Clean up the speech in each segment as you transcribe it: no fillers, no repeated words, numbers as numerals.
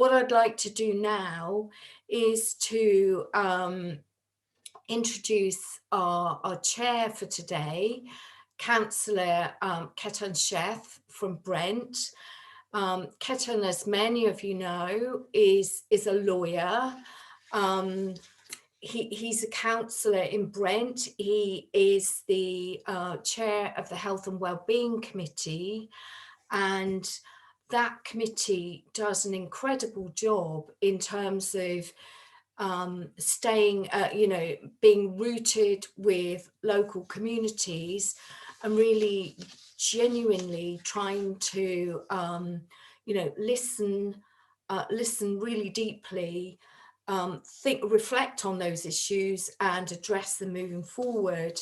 what I'd like to do now is to introduce our chair for today, Councillor Ketan Sheth from Brent. Ketan, as many of you know, is a lawyer. He's a councillor in Brent. He is the chair of the Health and Wellbeing Committee, and that committee does an incredible job in terms of staying, being rooted with local communities and really genuinely trying to, listen really deeply, reflect on those issues and address them moving forward.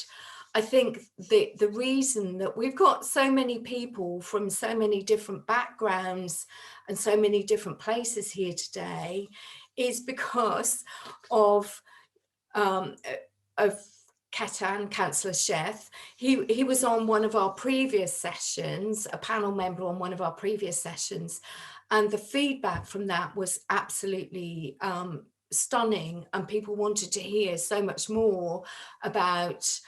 I think the reason that we've got so many people from so many different backgrounds and so many different places here today is because of Ketan, Councillor Sheth. He was on one of our previous sessions, a panel member on one of our previous sessions, and the feedback from that was absolutely stunning, and people wanted to hear so much more about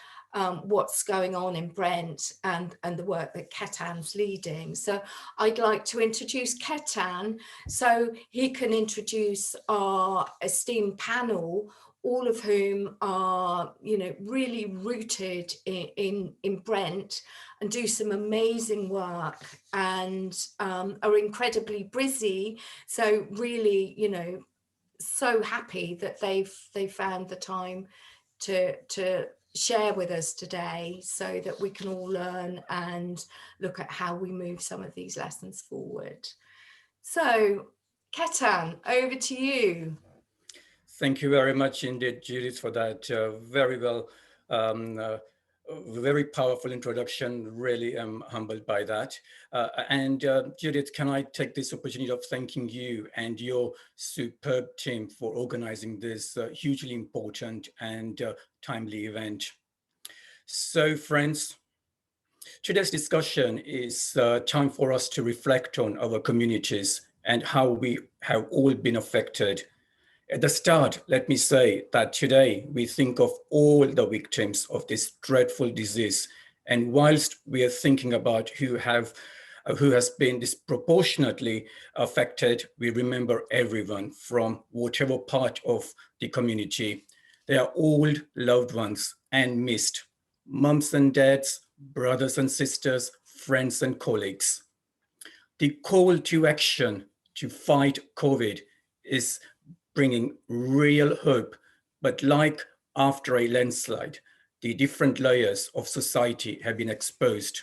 what's going on in Brent and the work that Ketan's leading. So I'd like to introduce Ketan so he can introduce our esteemed panel, all of whom are, really rooted in Brent and do some amazing work and are incredibly busy. So really, so happy that they've found the time to share with us today so that we can all learn and look at how we move some of these lessons forward. So, Ketan, over to you. Thank you very much indeed, Judith, for that very powerful introduction. Really am humbled by that. Judith, can I take this opportunity of thanking you and your superb team for organizing this hugely important and timely event. So friends, today's discussion is time for us to reflect on our communities and how we have all been affected. At the start, let me say that today we think of all the victims of this dreadful disease. And whilst we are thinking about who has been disproportionately affected, we remember everyone from whatever part of the community. They are all loved ones and missed. Mums and dads, brothers and sisters, friends and colleagues. The call to action to fight COVID is bringing real hope, but like after a landslide, the different layers of society have been exposed.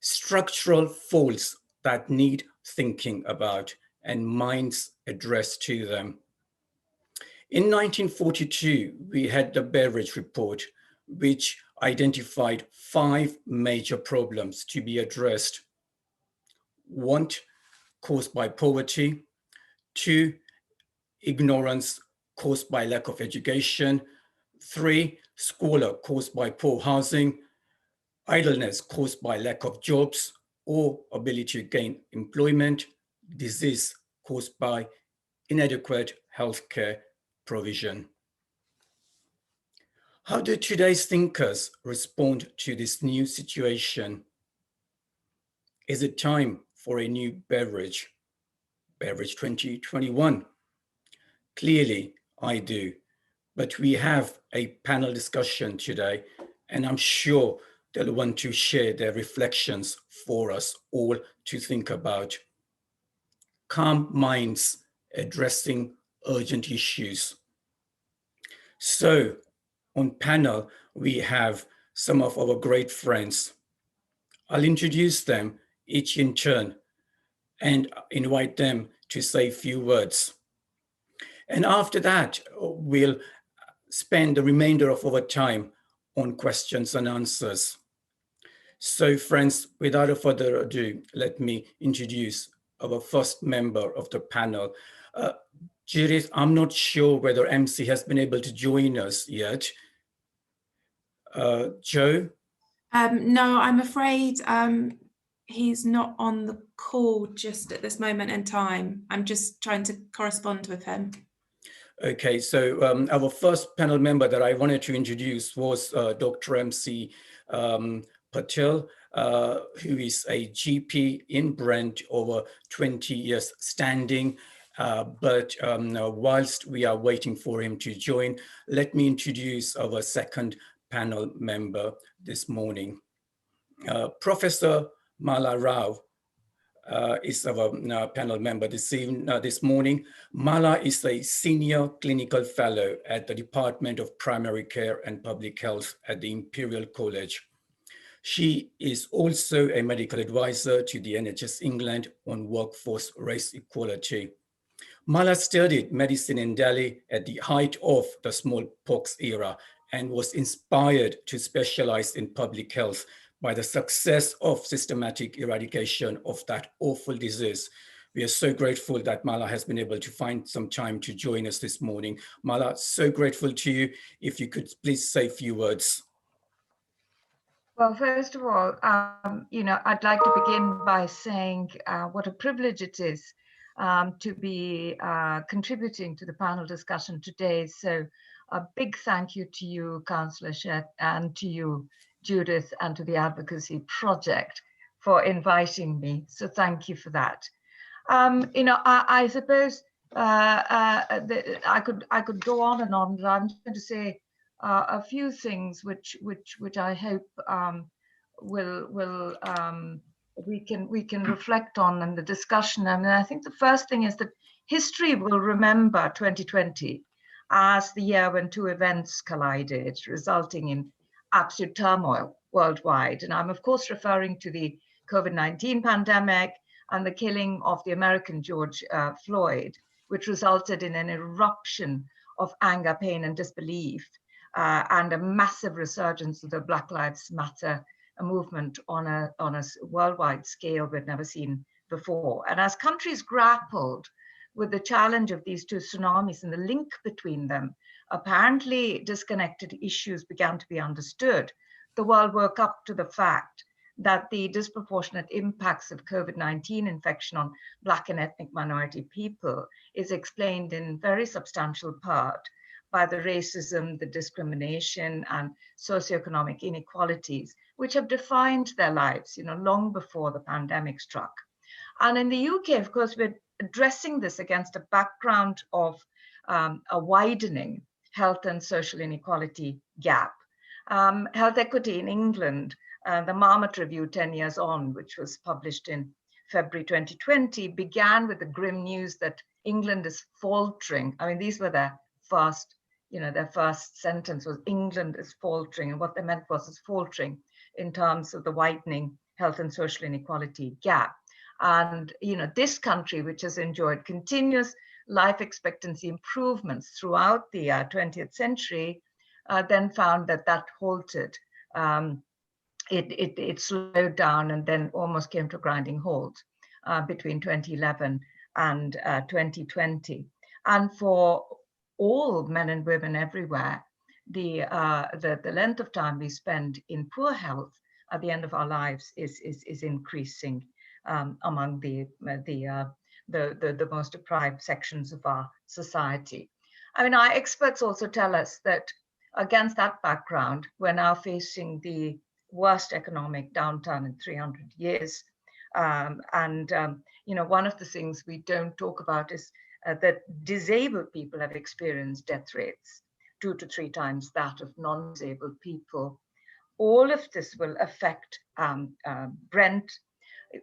Structural faults that need thinking about and minds addressed to them. In 1942, we had the Beveridge Report, which identified 5 major problems to be addressed. 1, caused by poverty. 2, ignorance caused by lack of education. 3, squalor caused by poor housing. Idleness caused by lack of jobs or ability to gain employment. Disease caused by inadequate healthcare provision. How do today's thinkers respond to this new situation? Is it time for a new Beveridge 2021? Clearly, I do. But we have a panel discussion today, and I'm sure they'll want to share their reflections for us all to think about. Calm minds addressing urgent issues. So, on panel, we have some of our great friends. I'll introduce them each in turn and invite them to say a few words. And after that, we'll spend the remainder of our time on questions and answers. So friends, without further ado, let me introduce our first member of the panel. Judith, I'm not sure whether MC has been able to join us yet. Joe? No, I'm afraid he's not on the call just at this moment in time. I'm just trying to correspond with him. Okay, so our first panel member that I wanted to introduce was Dr. MC Patel, who is a GP in Brent, over 20 years standing. But whilst we are waiting for him to join, let me introduce our second panel member this morning. Professor Mala Rao is our panel member this morning. Mala is a senior clinical fellow at the Department of Primary Care and Public Health at the Imperial College. She is also a medical advisor to the NHS England on workforce race equality. Mala studied medicine in Delhi at the height of the smallpox era and was inspired to specialize in public health by the success of systematic eradication of that awful disease. We are so grateful that Mala has been able to find some time to join us this morning. Mala, so grateful to you. If you could please say a few words. Well, first of all, I'd like to begin by saying what a privilege it is to be contributing to the panel discussion today. So a big thank you to you, Councillor Sheth, and to you, Judith, and to the Advocacy Project for inviting me. So thank you for that. I suppose I could go on and on, but I'm going to say a few things which I hope we can reflect on in the discussion. I mean, I think the first thing is that history will remember 2020 as the year when two events collided, resulting in absolute turmoil worldwide. And I'm of course referring to the COVID-19 pandemic and the killing of the American George Floyd, which resulted in an eruption of anger, pain, and disbelief, and a massive resurgence of the Black Lives Matter movement on a worldwide scale we'd never seen before. And as countries grappled with the challenge of these two tsunamis and the link between them, apparently disconnected issues began to be understood. The world woke up to the fact that the disproportionate impacts of COVID-19 infection on Black and ethnic minority people is explained in very substantial part by the racism, the discrimination, and socioeconomic inequalities, which have defined their lives, long before the pandemic struck. And in the UK, of course, we're addressing this against a background of a widening health and social inequality gap. Health equity in England, the Marmot Review 10 years on, which was published in February 2020, began with the grim news that England is faltering. I mean, these were their first sentence was England is faltering. And what they meant was it's faltering in terms of the widening health and social inequality gap. And, this country, which has enjoyed continuous life expectancy improvements throughout the 20th century, then found that halted. It slowed down and then almost came to a grinding halt between 2011 and 2020. And for all men and women everywhere, the length of time we spend in poor health at the end of our lives is increasing among the most deprived sections of our society. I mean, our experts also tell us that against that background, we're now facing the worst economic downturn in 300 years. One of the things we don't talk about is that disabled people have experienced death rates 2 to 3 times that of non-disabled people. All of this will affect Brent.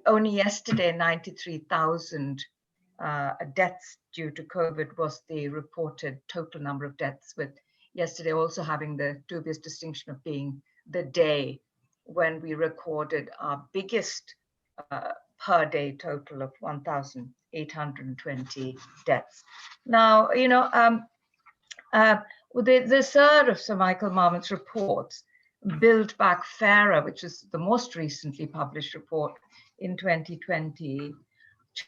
Only yesterday, 93,000 deaths due to COVID was the reported total number of deaths, with yesterday also having the dubious distinction of being the day when we recorded our biggest per day total of 1,820 deaths. Now, the third of Sir Michael Marmot's reports, Build Back Fairer, which is the most recently published report in 2020,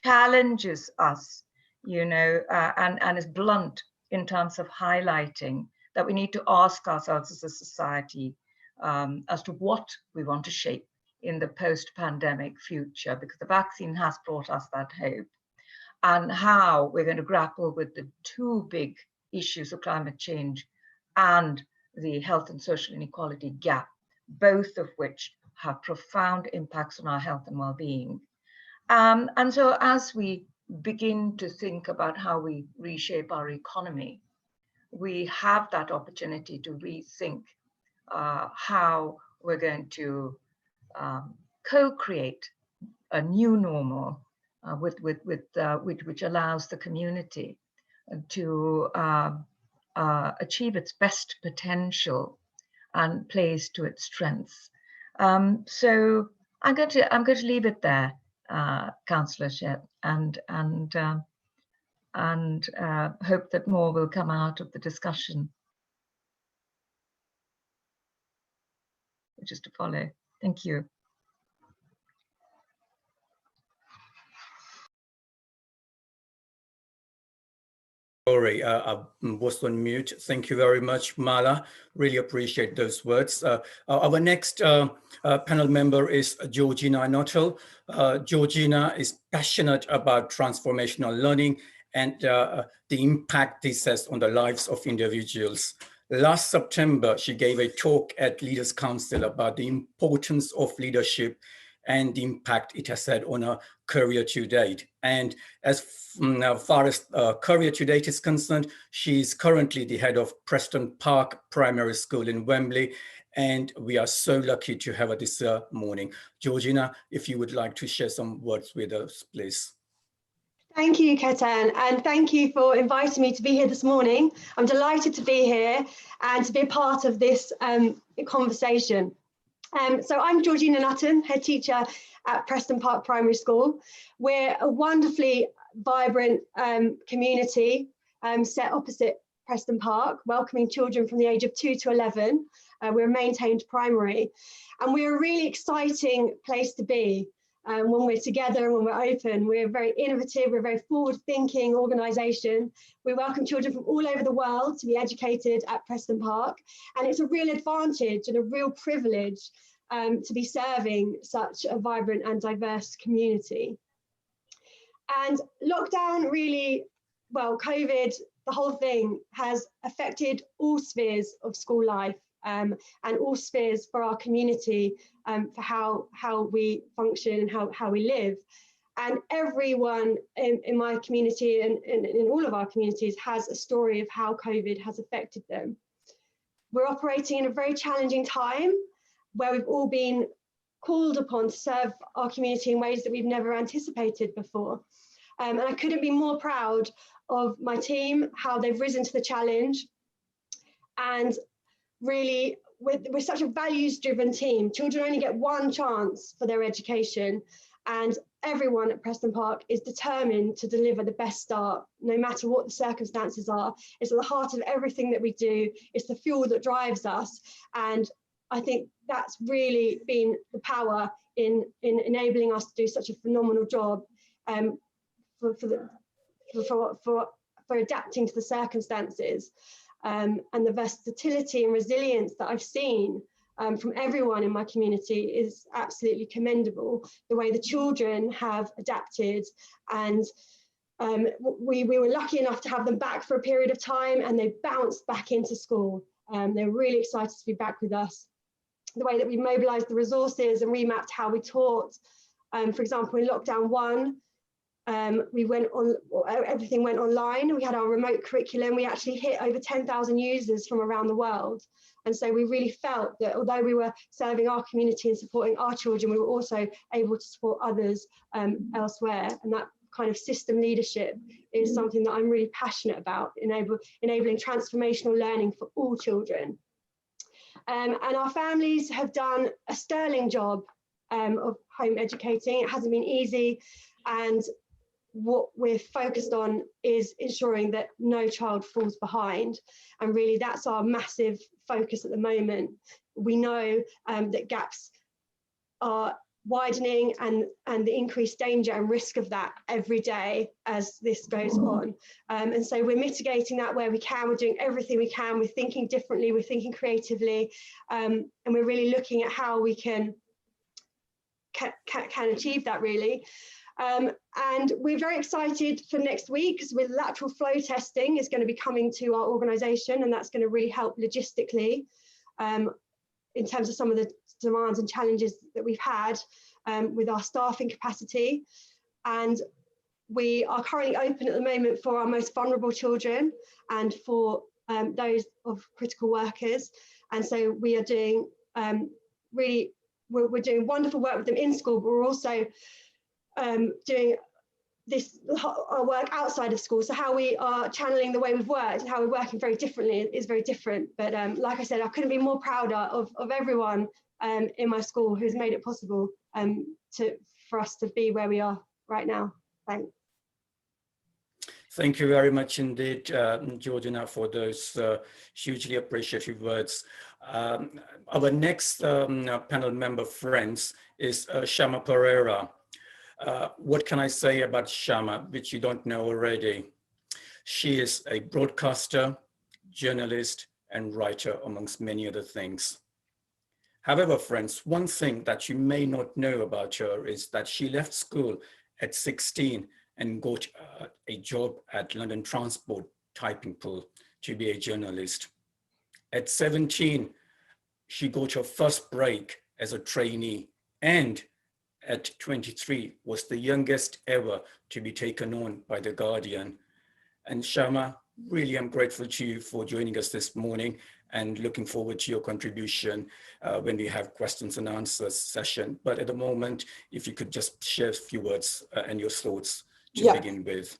challenges us, and is blunt in terms of highlighting that we need to ask ourselves as a society as to what we want to shape in the post-pandemic future, because the vaccine has brought us that hope, and how we're going to grapple with the two big issues of climate change and the health and social inequality gap, both of which have profound impacts on our health and well-being. And so as we begin to think about how we reshape our economy, we have that opportunity to rethink how we're going to co-create a new normal which allows the community to achieve its best potential and plays to its strengths. So I'm going to leave it there, Councillor Sheth, and hope that more will come out of the discussion, which is to follow. Thank you. Sorry, I was on mute. Thank you very much, Mala. Really appreciate those words. Our next panel member is Georgina Nutton. Georgina is passionate about transformational learning and the impact this has on the lives of individuals. Last September, she gave a talk at Leaders Council about the importance of leadership and the impact it has had on her career to date. And as far as career to date is concerned, she's currently the head of Preston Park Primary School in Wembley, and we are so lucky to have her this morning. Georgina, if you would like to share some words with us, please. Thank you, Ketan, and thank you for inviting me to be here this morning. I'm delighted to be here and to be a part of this conversation. So I'm Georgina Nutton, head teacher at Preston Park Primary School. We're a wonderfully vibrant community set opposite Preston Park, welcoming children from the age of 2 to 11. We're a maintained primary, and we're a really exciting place to be when we're together and when we're open. We're very innovative, we're a very forward-thinking organisation. We welcome children from all over the world to be educated at Preston Park, and it's a real advantage and a real privilege to be serving such a vibrant and diverse community. And lockdown really, well, COVID, the whole thing has affected all spheres of school life and all spheres for our community, for how we function and how we live. And everyone in my community and in all of our communities has a story of how COVID has affected them. We're operating in a very challenging time where we've all been called upon to serve our community in ways that we've never anticipated before. And I couldn't be more proud of my team, how they've risen to the challenge. And really, we're such a values-driven team. Children only get one chance for their education, and everyone at Preston Park is determined to deliver the best start, no matter what the circumstances are. It's at the heart of everything that we do. It's the fuel that drives us. And I think that's really been the power in enabling us to do such a phenomenal job for adapting to the circumstances. And the versatility and resilience that I've seen from everyone in my community is absolutely commendable. The way the children have adapted, and we were lucky enough to have them back for a period of time, and they bounced back into school. They're really excited to be back with us. The way that we mobilised the resources and remapped how we taught. For example, in lockdown 1, everything went online. We had our remote curriculum. We actually hit over 10,000 users from around the world. And so we really felt that although we were serving our community and supporting our children, we were also able to support others elsewhere. And that kind of system leadership is something that I'm really passionate about, enabling transformational learning for all children. And our families have done a sterling job of home educating. It hasn't been easy, and what we're focused on is ensuring that no child falls behind, and really that's our massive focus at the moment. We know that gaps are widening, and the increased danger and risk of that every day as this goes on, and so we're mitigating that where we can. We're doing everything we can. We're thinking differently, we're thinking creatively, and we're really looking at how we can can achieve that, really. And we're very excited for next week, because with lateral flow testing is going to be coming to our organisation, and that's going to really help logistically in terms of some of the demands and challenges that we've had with our staffing capacity. And we are currently open at the moment for our most vulnerable children and for those of critical workers. And so we are doing we're doing wonderful work with them in school, but we're also doing our work outside of school. So how we are channeling the way we've worked and how we're working very differently is very different. But like I said, I couldn't be more prouder of everyone in my school who's made it possible for us to be where we are right now. Thanks. Thank you very much indeed, Georgina, for those hugely appreciative words. Our next panel member, friends, is Shama Pereira. What can I say about Shama, which you don't know already? She is a broadcaster, journalist, and writer, amongst many other things. However, friends, one thing that you may not know about her is that she left school at 16 and got a job at London Transport typing pool to be a journalist. At 17, she got her first break as a trainee, and at 23 was the youngest ever to be taken on by The Guardian. And Shama, really I'm grateful to you for joining us this morning, and looking forward to your contribution when we have questions and answers session. But at the moment, if you could just share a few words and your thoughts to begin with.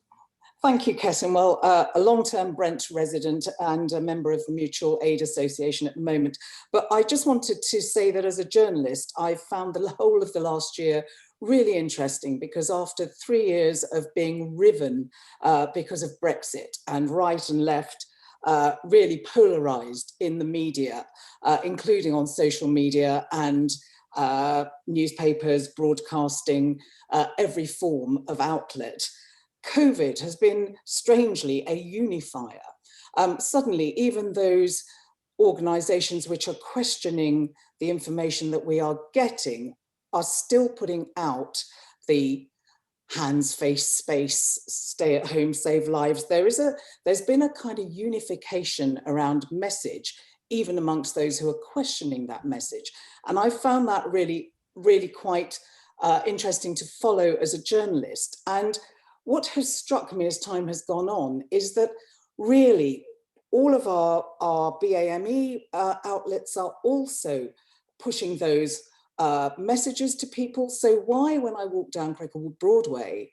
Thank you, Ketan. Well, a long-term Brent resident and a member of the Mutual Aid Association at the moment. But I just wanted to say that as a journalist, I found the whole of the last year really interesting, because after 3 years of being riven because of Brexit and right and left really polarized in the media, including on social media and newspapers, broadcasting, every form of outlet, COVID has been strangely a unifier. Suddenly, even those organizations which are questioning the information that we are getting are still putting out the hands, face, space, stay at home, save lives. There's been a kind of unification around message, even amongst those who are questioning that message. And I found that really, really quite interesting to follow as a journalist. And what has struck me as time has gone on is that really all of our BAME outlets are also pushing those messages to people. So why, when I walk down Cricklewood Broadway,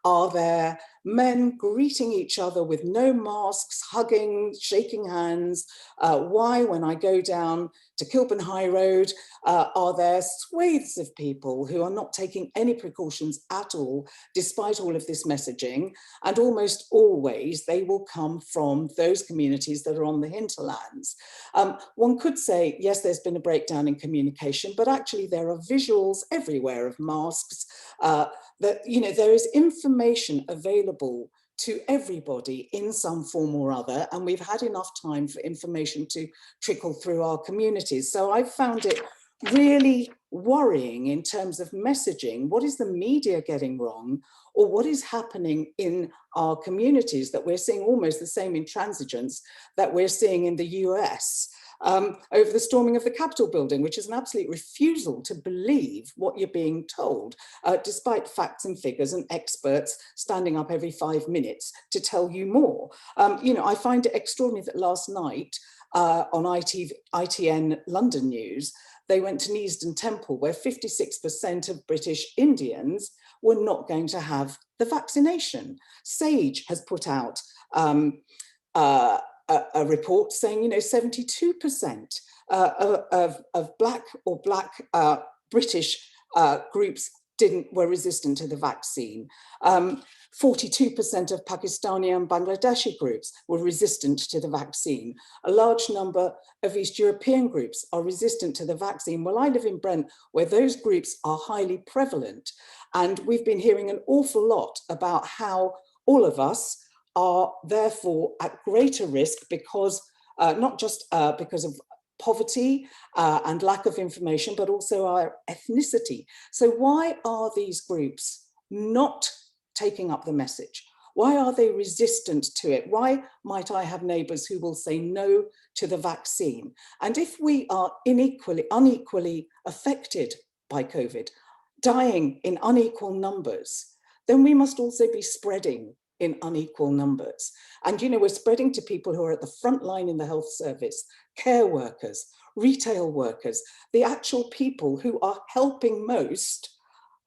are there men greeting each other with no masks, hugging, shaking hands? Why, when I go down to Kilburn High Road, are there swathes of people who are not taking any precautions at all, despite all of this messaging? And almost always they will come from those communities that are on the hinterlands. One could say, yes, there's been a breakdown in communication, but actually there are visuals everywhere of masks, that, you know, there is information available to everybody in some form or other, and we've had enough time for information to trickle through our communities. So I've found it really worrying in terms of messaging. What is the media getting wrong, or what is happening in our communities that we're seeing almost the same intransigence that we're seeing in the US? Over the storming of the Capitol building, which is an absolute refusal to believe what you're being told, despite facts and figures and experts standing up every 5 minutes to tell you more. You know, I find it extraordinary that last night on ITN London News, they went to Neasden Temple, where 56% of British Indians were not going to have the vaccination. Sage has put out a report saying, you know, 72% of Black or Black British groups were resistant to the vaccine. 42% of Pakistani and Bangladeshi groups were resistant to the vaccine. A large number of East European groups are resistant to the vaccine. Well, I live in Brent, where those groups are highly prevalent. And we've been hearing an awful lot about how all of us are therefore at greater risk because, not just because of poverty and lack of information, but also our ethnicity. So why are these groups not taking up the message? Why are they resistant to it? Why might I have neighbours who will say no to the vaccine? And if we are unequally affected by COVID, dying in unequal numbers, then we must also be spreading in unequal numbers. And, you know, we're spreading to people who are at the front line in the health service, care workers, retail workers, the actual people who are helping most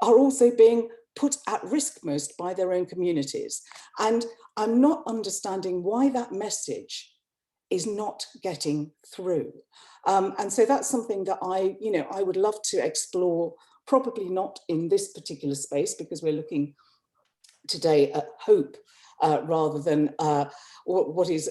are also being put at risk most by their own communities. And I'm not understanding why that message is not getting through. And so that's something that I would love to explore, probably not in this particular space, because we're looking today at hope rather than what is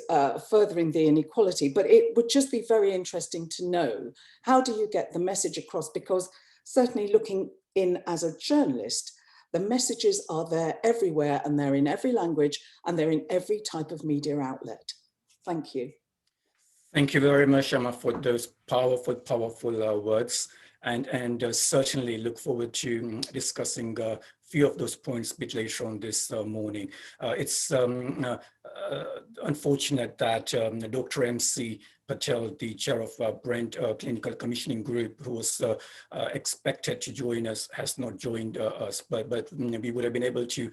furthering the inequality. But it would just be very interesting to know, how do you get the message across? Because certainly looking in as a journalist, the messages are there everywhere, and they're in every language, and they're in every type of media outlet. Thank you. Thank you very much, Shama, for those powerful words, and certainly look forward to discussing a few of those points a bit later on this morning. It's unfortunate that Dr. MC Patel, the chair of Brent Clinical Commissioning Group, who was expected to join us, has not joined us, but we would have been able to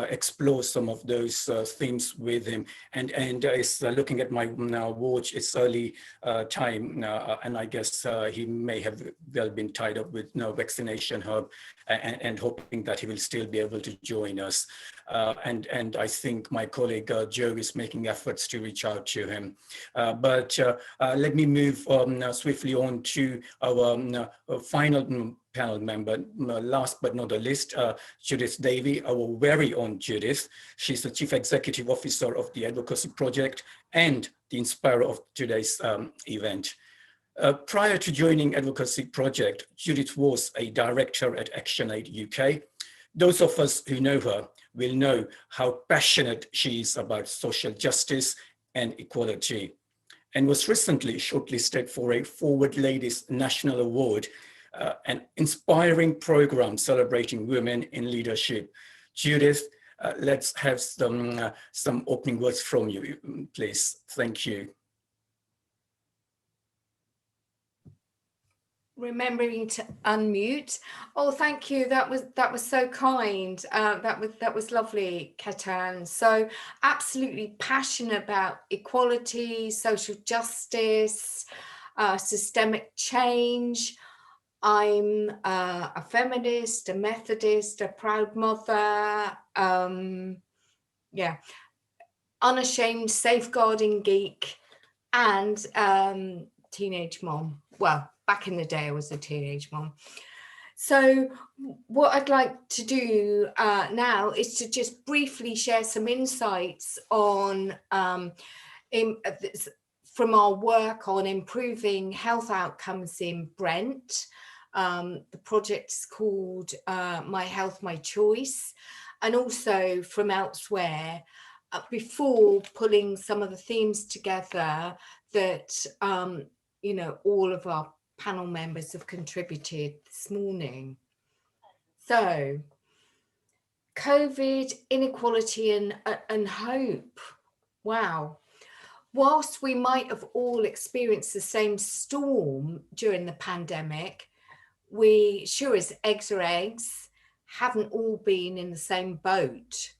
explore some of those themes with him. And it's looking at my watch, it's early time, and I guess he may have well been tied up with vaccination hub, and hoping that he will still be able to join us. And I think my colleague Joe is making efforts to reach out to him. But let me move swiftly on to our final panel member, last but not the least, Judith Davey, our very own Judith. She's the Chief Executive Officer of the Advocacy Project and the inspirer of today's event. Prior to joining Advocacy Project, Judith was a director at ActionAid UK. Those of us who know her will know how passionate she is about social justice and equality, and was recently shortlisted for a Forward Ladies National Award, an inspiring program celebrating women in leadership. Judith, let's have some opening words from you, please. Thank you. Remembering to unmute. Oh, thank you. That was so kind. That was lovely, Ketan. So absolutely passionate about equality, social justice, systemic change. I'm a feminist, a Methodist, a proud mother. Yeah, unashamed safeguarding geek, and teenage mom. Well, back in the day, I was a teenage mom. So what I'd like to do now is to just briefly share some insights on from our work on improving health outcomes in Brent. The project is called My Health, My Choice, and also from elsewhere, before pulling some of the themes together that all of our panel members have contributed this morning. So, COVID, inequality and hope. Wow. Whilst we might have all experienced the same storm during the pandemic, we, sure as eggs are eggs, haven't all been in the same boat.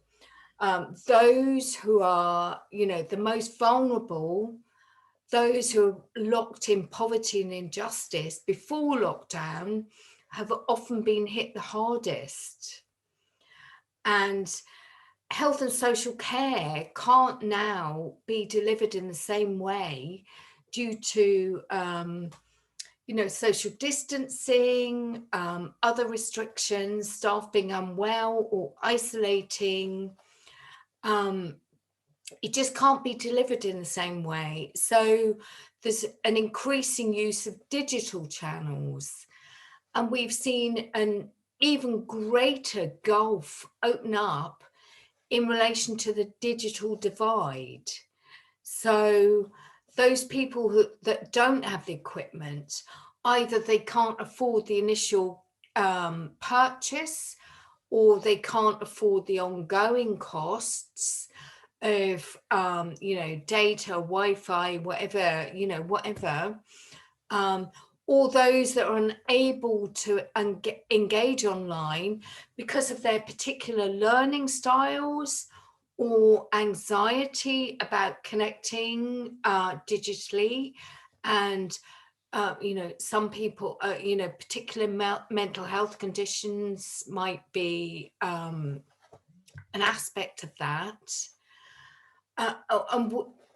Those who are, the most vulnerable, those who are locked in poverty and injustice before lockdown, have often been hit the hardest. And health and social care can't now be delivered in the same way due to social distancing, other restrictions, staff being unwell or isolating. It just can't be delivered in the same way. So there's an increasing use of digital channels, and we've seen an even greater gulf open up in relation to the digital divide. So those people that don't have the equipment, either they can't afford the initial purchase, or they can't afford the ongoing costs of, you know, data, Wi-Fi, whatever, you know, whatever. Or those that are unable to engage online because of their particular learning styles or anxiety about connecting digitally. And, you know, some people, you know, particular mental health conditions might be an aspect of that. And,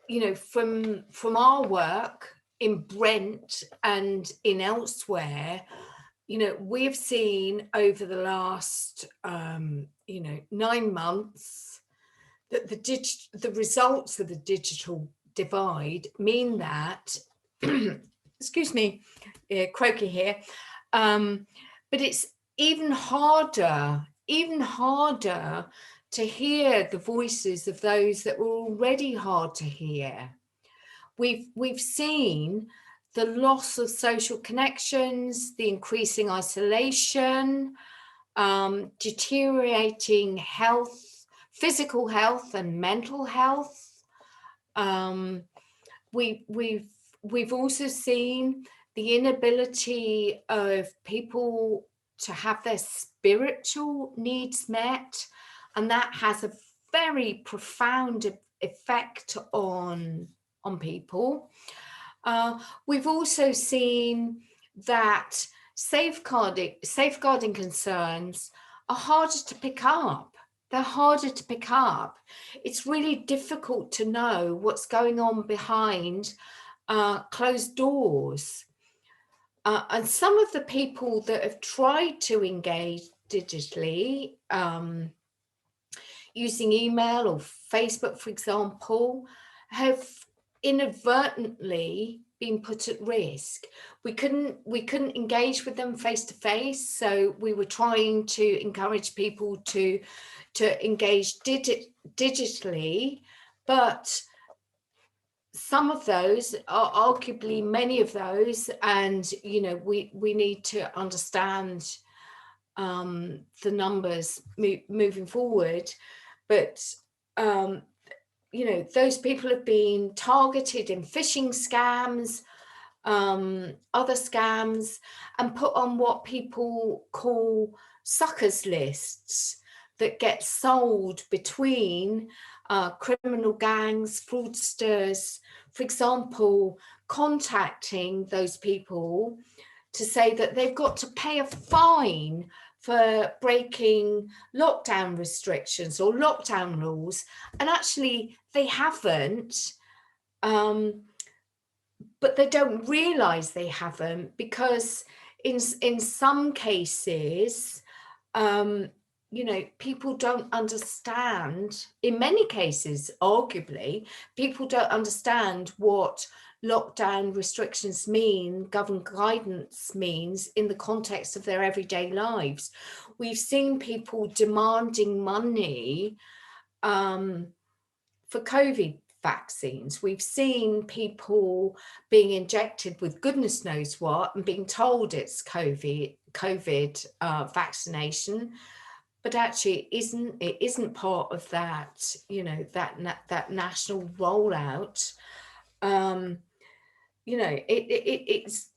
you know, from our work in Brent and in elsewhere, you know, we've seen over the last, you know, 9 months that the results of the digital divide mean that, excuse me, croaky here, but it's even harder to hear the voices of those that were already hard to hear. We've seen the loss of social connections, the increasing isolation, deteriorating health, physical health and mental health. We've also seen the inability of people to have their spiritual needs met, and that has a very profound effect on people. We've also seen that safeguarding concerns are harder to pick up. They're harder to pick up. It's really difficult to know what's going on behind closed doors. And some of the people that have tried to engage digitally, using email or Facebook, for example, have inadvertently been put at risk. We couldn't engage with them face to face, so we were trying to encourage people to engage digitally, but some of those are arguably many of those, and you know, we need to understand the numbers moving forward, but you know, those people have been targeted in phishing scams, other scams, and put on what people call suckers lists that get sold between criminal gangs, fraudsters, for example, contacting those people to say that they've got to pay a fine for breaking lockdown restrictions or lockdown rules, and actually they haven't, but they don't realize they haven't, because in some cases, you know, people don't understand, in many cases, arguably, people don't understand what lockdown restrictions mean, government guidance means in the context of their everyday lives. We've seen people demanding money for COVID vaccines. We've seen people being injected with goodness knows what and being told it's COVID vaccination, but actually it isn't part of that, you know, that national rollout. You know, it's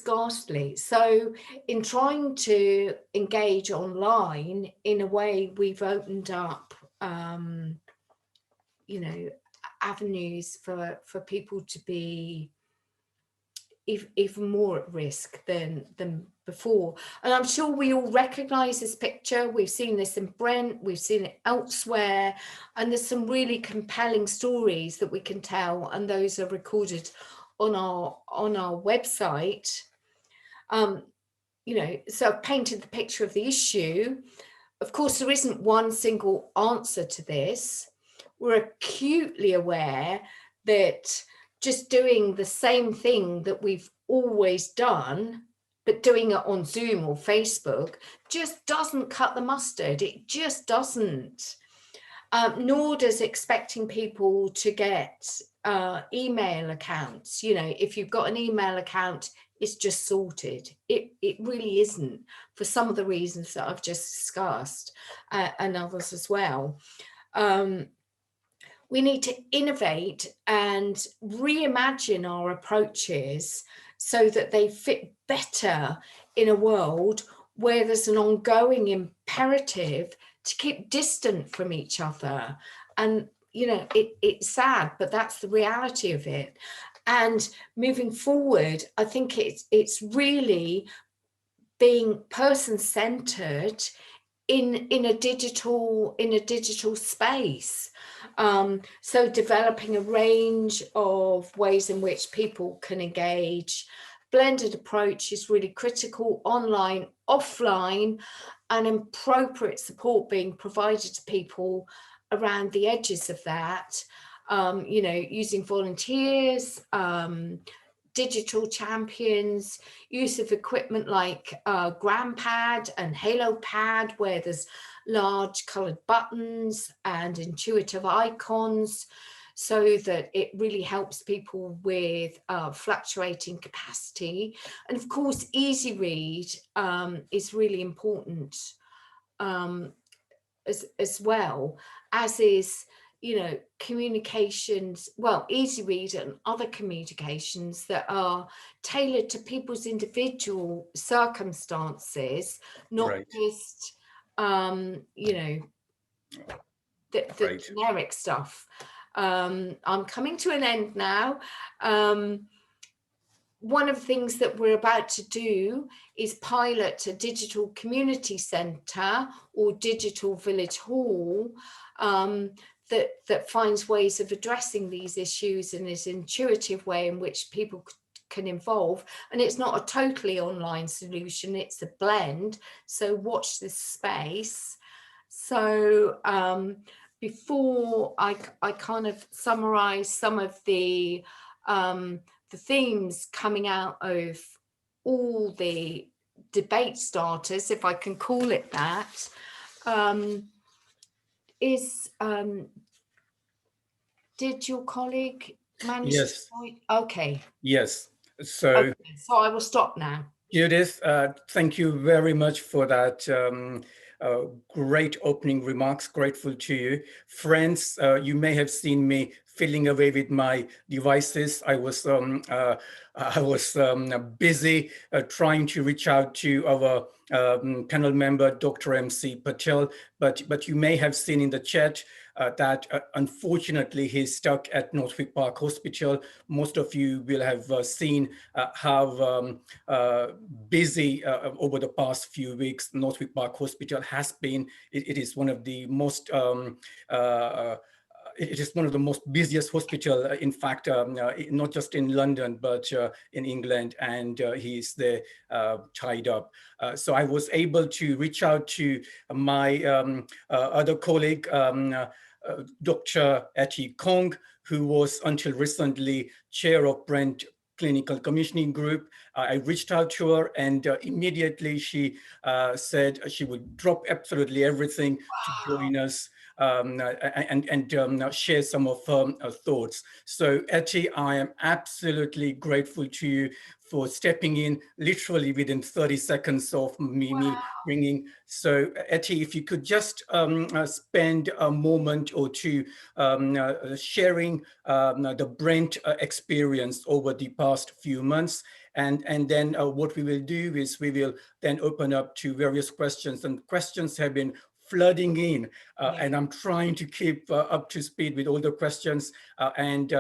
ghastly. So in trying to engage online, in a way, we've opened up, you know, avenues for people to be even more at risk than before. And I'm sure we all recognize this picture. We've seen this in Brent, we've seen it elsewhere, and there's some really compelling stories that we can tell, and those are recorded on our website. You know, so I've painted the picture of the issue. Of course, there isn't one single answer to this. We're acutely aware that just doing the same thing that we've always done, but doing it on Zoom or Facebook, just doesn't cut the mustard. It just doesn't. nor does expecting people to get email accounts. You know, if you've got an email account, it's just sorted. It really isn't, for some of the reasons that I've just discussed, and others as well. We need to innovate and reimagine our approaches so that they fit better in a world where there's an ongoing imperative to keep distant from each other. And, you know, it's sad, but that's the reality of it. And moving forward, I think it's really being person-centered in a digital space. So developing a range of ways in which people can engage. Blended approach is really critical, online, offline, and appropriate support being provided to people around the edges of that. You know, using volunteers, digital champions, use of equipment like GramPad and HaloPad, where there's large coloured buttons and intuitive icons, so that it really helps people with fluctuating capacity. And of course, easy read is really important as well, as is, you know, communications, well, easy read and other communications that are tailored to people's individual circumstances, not just, you know, the generic stuff. I'm coming to an end now. One of the things that we're about to do is pilot a digital community centre or digital village hall that finds ways of addressing these issues in this intuitive way in which people can involve. And it's not a totally online solution, it's a blend. So watch this space. So before I kind of summarise some of the themes coming out of all the debate starters, if I can call it that, did your colleague manage? Yes. Okay. Yes. So I will stop now. Judith, thank you very much for that great opening remarks. Grateful to you. Friends, you may have seen me fiddling away with my devices. I was busy trying to reach out to our panel member, Dr. MC Patel, but you may have seen in the chat that unfortunately he's stuck at Northwick Park Hospital. Most of you will have seen how busy over the past few weeks Northwick Park Hospital has been. It is one of the most it is one of the most busiest hospital, in fact, not just in London, but in England, and he's there tied up. So I was able to reach out to my other colleague, Dr. Ethie, who was until recently chair of Brent Clinical Commissioning Group. I reached out to her, and immediately she said she would drop absolutely everything to join us and share some of her thoughts. So Ethie, I am absolutely grateful to you for stepping in literally within 30 seconds of me bringing. So Ethie, if you could just spend a moment or two sharing the Brent experience over the past few months. And then what we will do is we will then open up to various questions, and questions have been flooding in, and I'm trying to keep up to speed with all the questions. And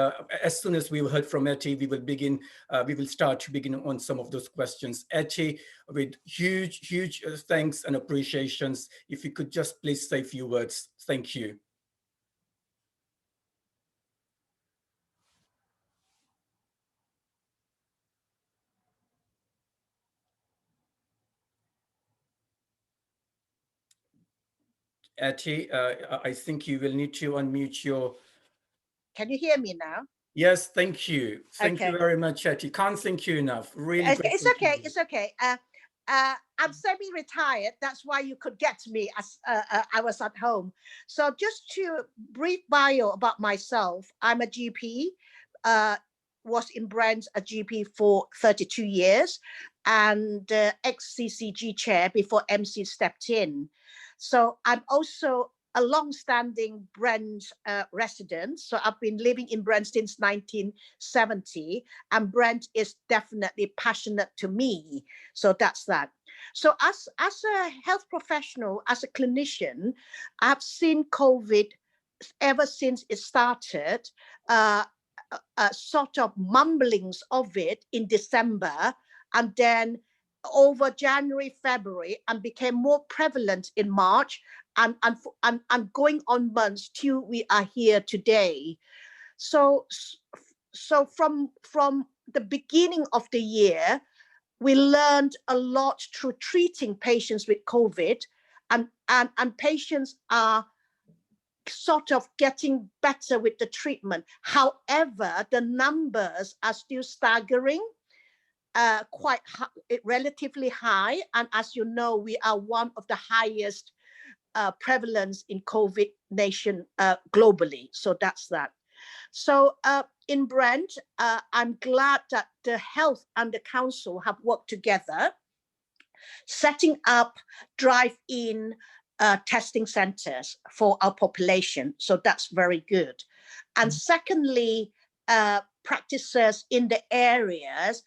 as soon as we've heard from Ethie, we will start to begin on some of those questions. Ethie, with huge thanks and appreciations, if you could just please say a few words. Thank you. Ethie, I think you will need to unmute your... Can you hear me now? Yes, thank you. Thank you very much, Ethie. Can't thank you enough. Really. It's okay. It's okay. I'm semi-retired. That's why you could get me as I was at home. So just to brief bio about myself, I'm a GP, was in Brent a GP for 32 years and ex-CCG chair before MC stepped in. So I'm also a long-standing Brent resident. So I've been living in Brent since 1970, and Brent is definitely passionate to me. So that's that. So as a health professional, as a clinician, I've seen COVID ever since it started, sort of mumblings of it in December, and then over January, February, and became more prevalent in March, and going on months till we are here today. So from the beginning of the year, we learned a lot through treating patients with COVID, and patients are sort of getting better with the treatment. However, the numbers are still staggering, quite relatively high. And as you know, we are one of the highest prevalence in COVID nation globally. So that's that. So in Brent, I'm glad that the health and the council have worked together, setting up drive-in testing centers for our population. So that's very good. And secondly, practices in the areas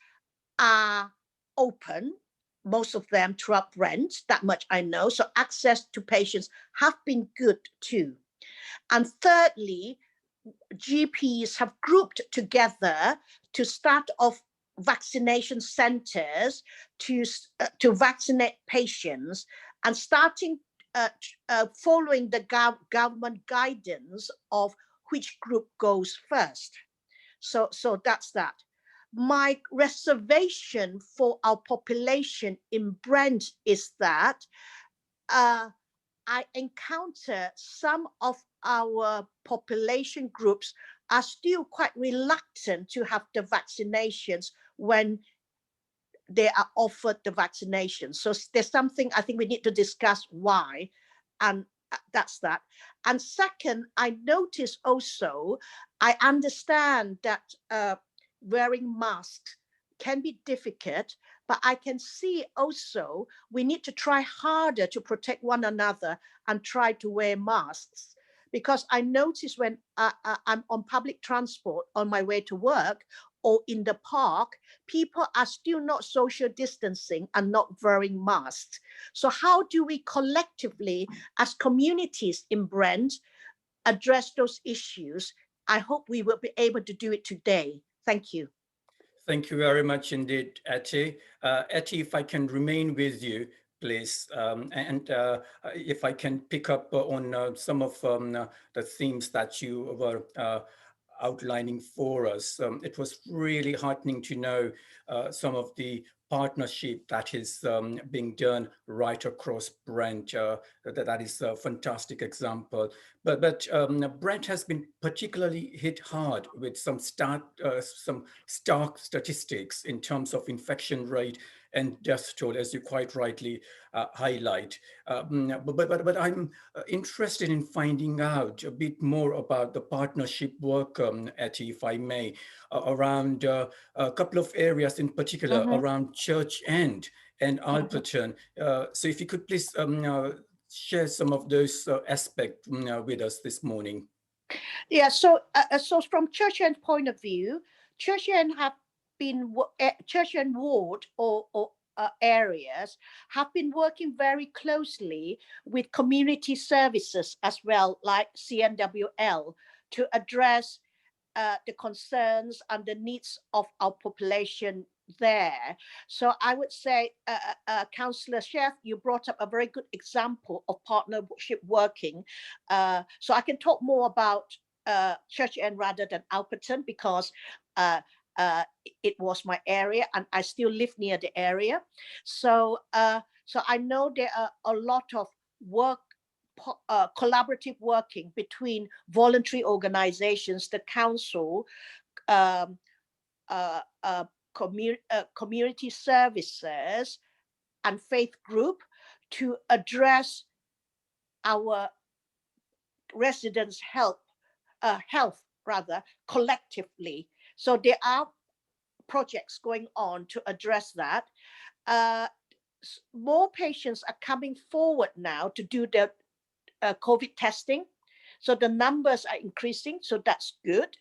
are open, most of them throughout Brent, that much I know. So access to patients have been good too. And thirdly, GPs have grouped together to start off vaccination centers to vaccinate patients, and starting following the government guidance of which group goes first. So that's that. My reservation for our population in Brent is that I encounter some of our population groups are still quite reluctant to have the vaccinations when they are offered the vaccination. So there's something I think we need to discuss why, and that's that. And second, I notice also, I understand that wearing masks can be difficult, but I can see also we need to try harder to protect one another and try to wear masks. Because I notice when I'm on public transport on my way to work or in the park, people are still not social distancing and not wearing masks. So how do we collectively, as communities in Brent, address those issues? I hope we will be able to do it today. Thank you. Thank you very much indeed, Ethie. Ethie, if I can remain with you, please, and if I can pick up on some of the themes that you were outlining for us. It was really heartening to know some of the partnership that is being done right across Brent. That is a fantastic example. But Brent has been particularly hit hard with some stark statistics in terms of infection rate and death toll, as you quite rightly highlight. But I'm interested in finding out a bit more about the partnership work, Ethie, if I may, around a couple of areas in particular, around Church End and Alperton. So if you could please share some of those aspects with us this morning. Yeah, so from Church End point of view, Church End have been, Church End ward or areas have been working very closely with community services as well, like CNWL, to address the concerns and the needs of our population there. So I would say, Councillor Sheth, you brought up a very good example of partnership working. So I can talk more about Church End rather than Alperton, because it was my area and I still live near the area. So so I know there are a lot of work, collaborative working between voluntary organizations, the council, community services, and faith group to address our residents' health collectively. So there are projects going on to address that. More patients are coming forward now to do the COVID testing. So the numbers are increasing, so that's good.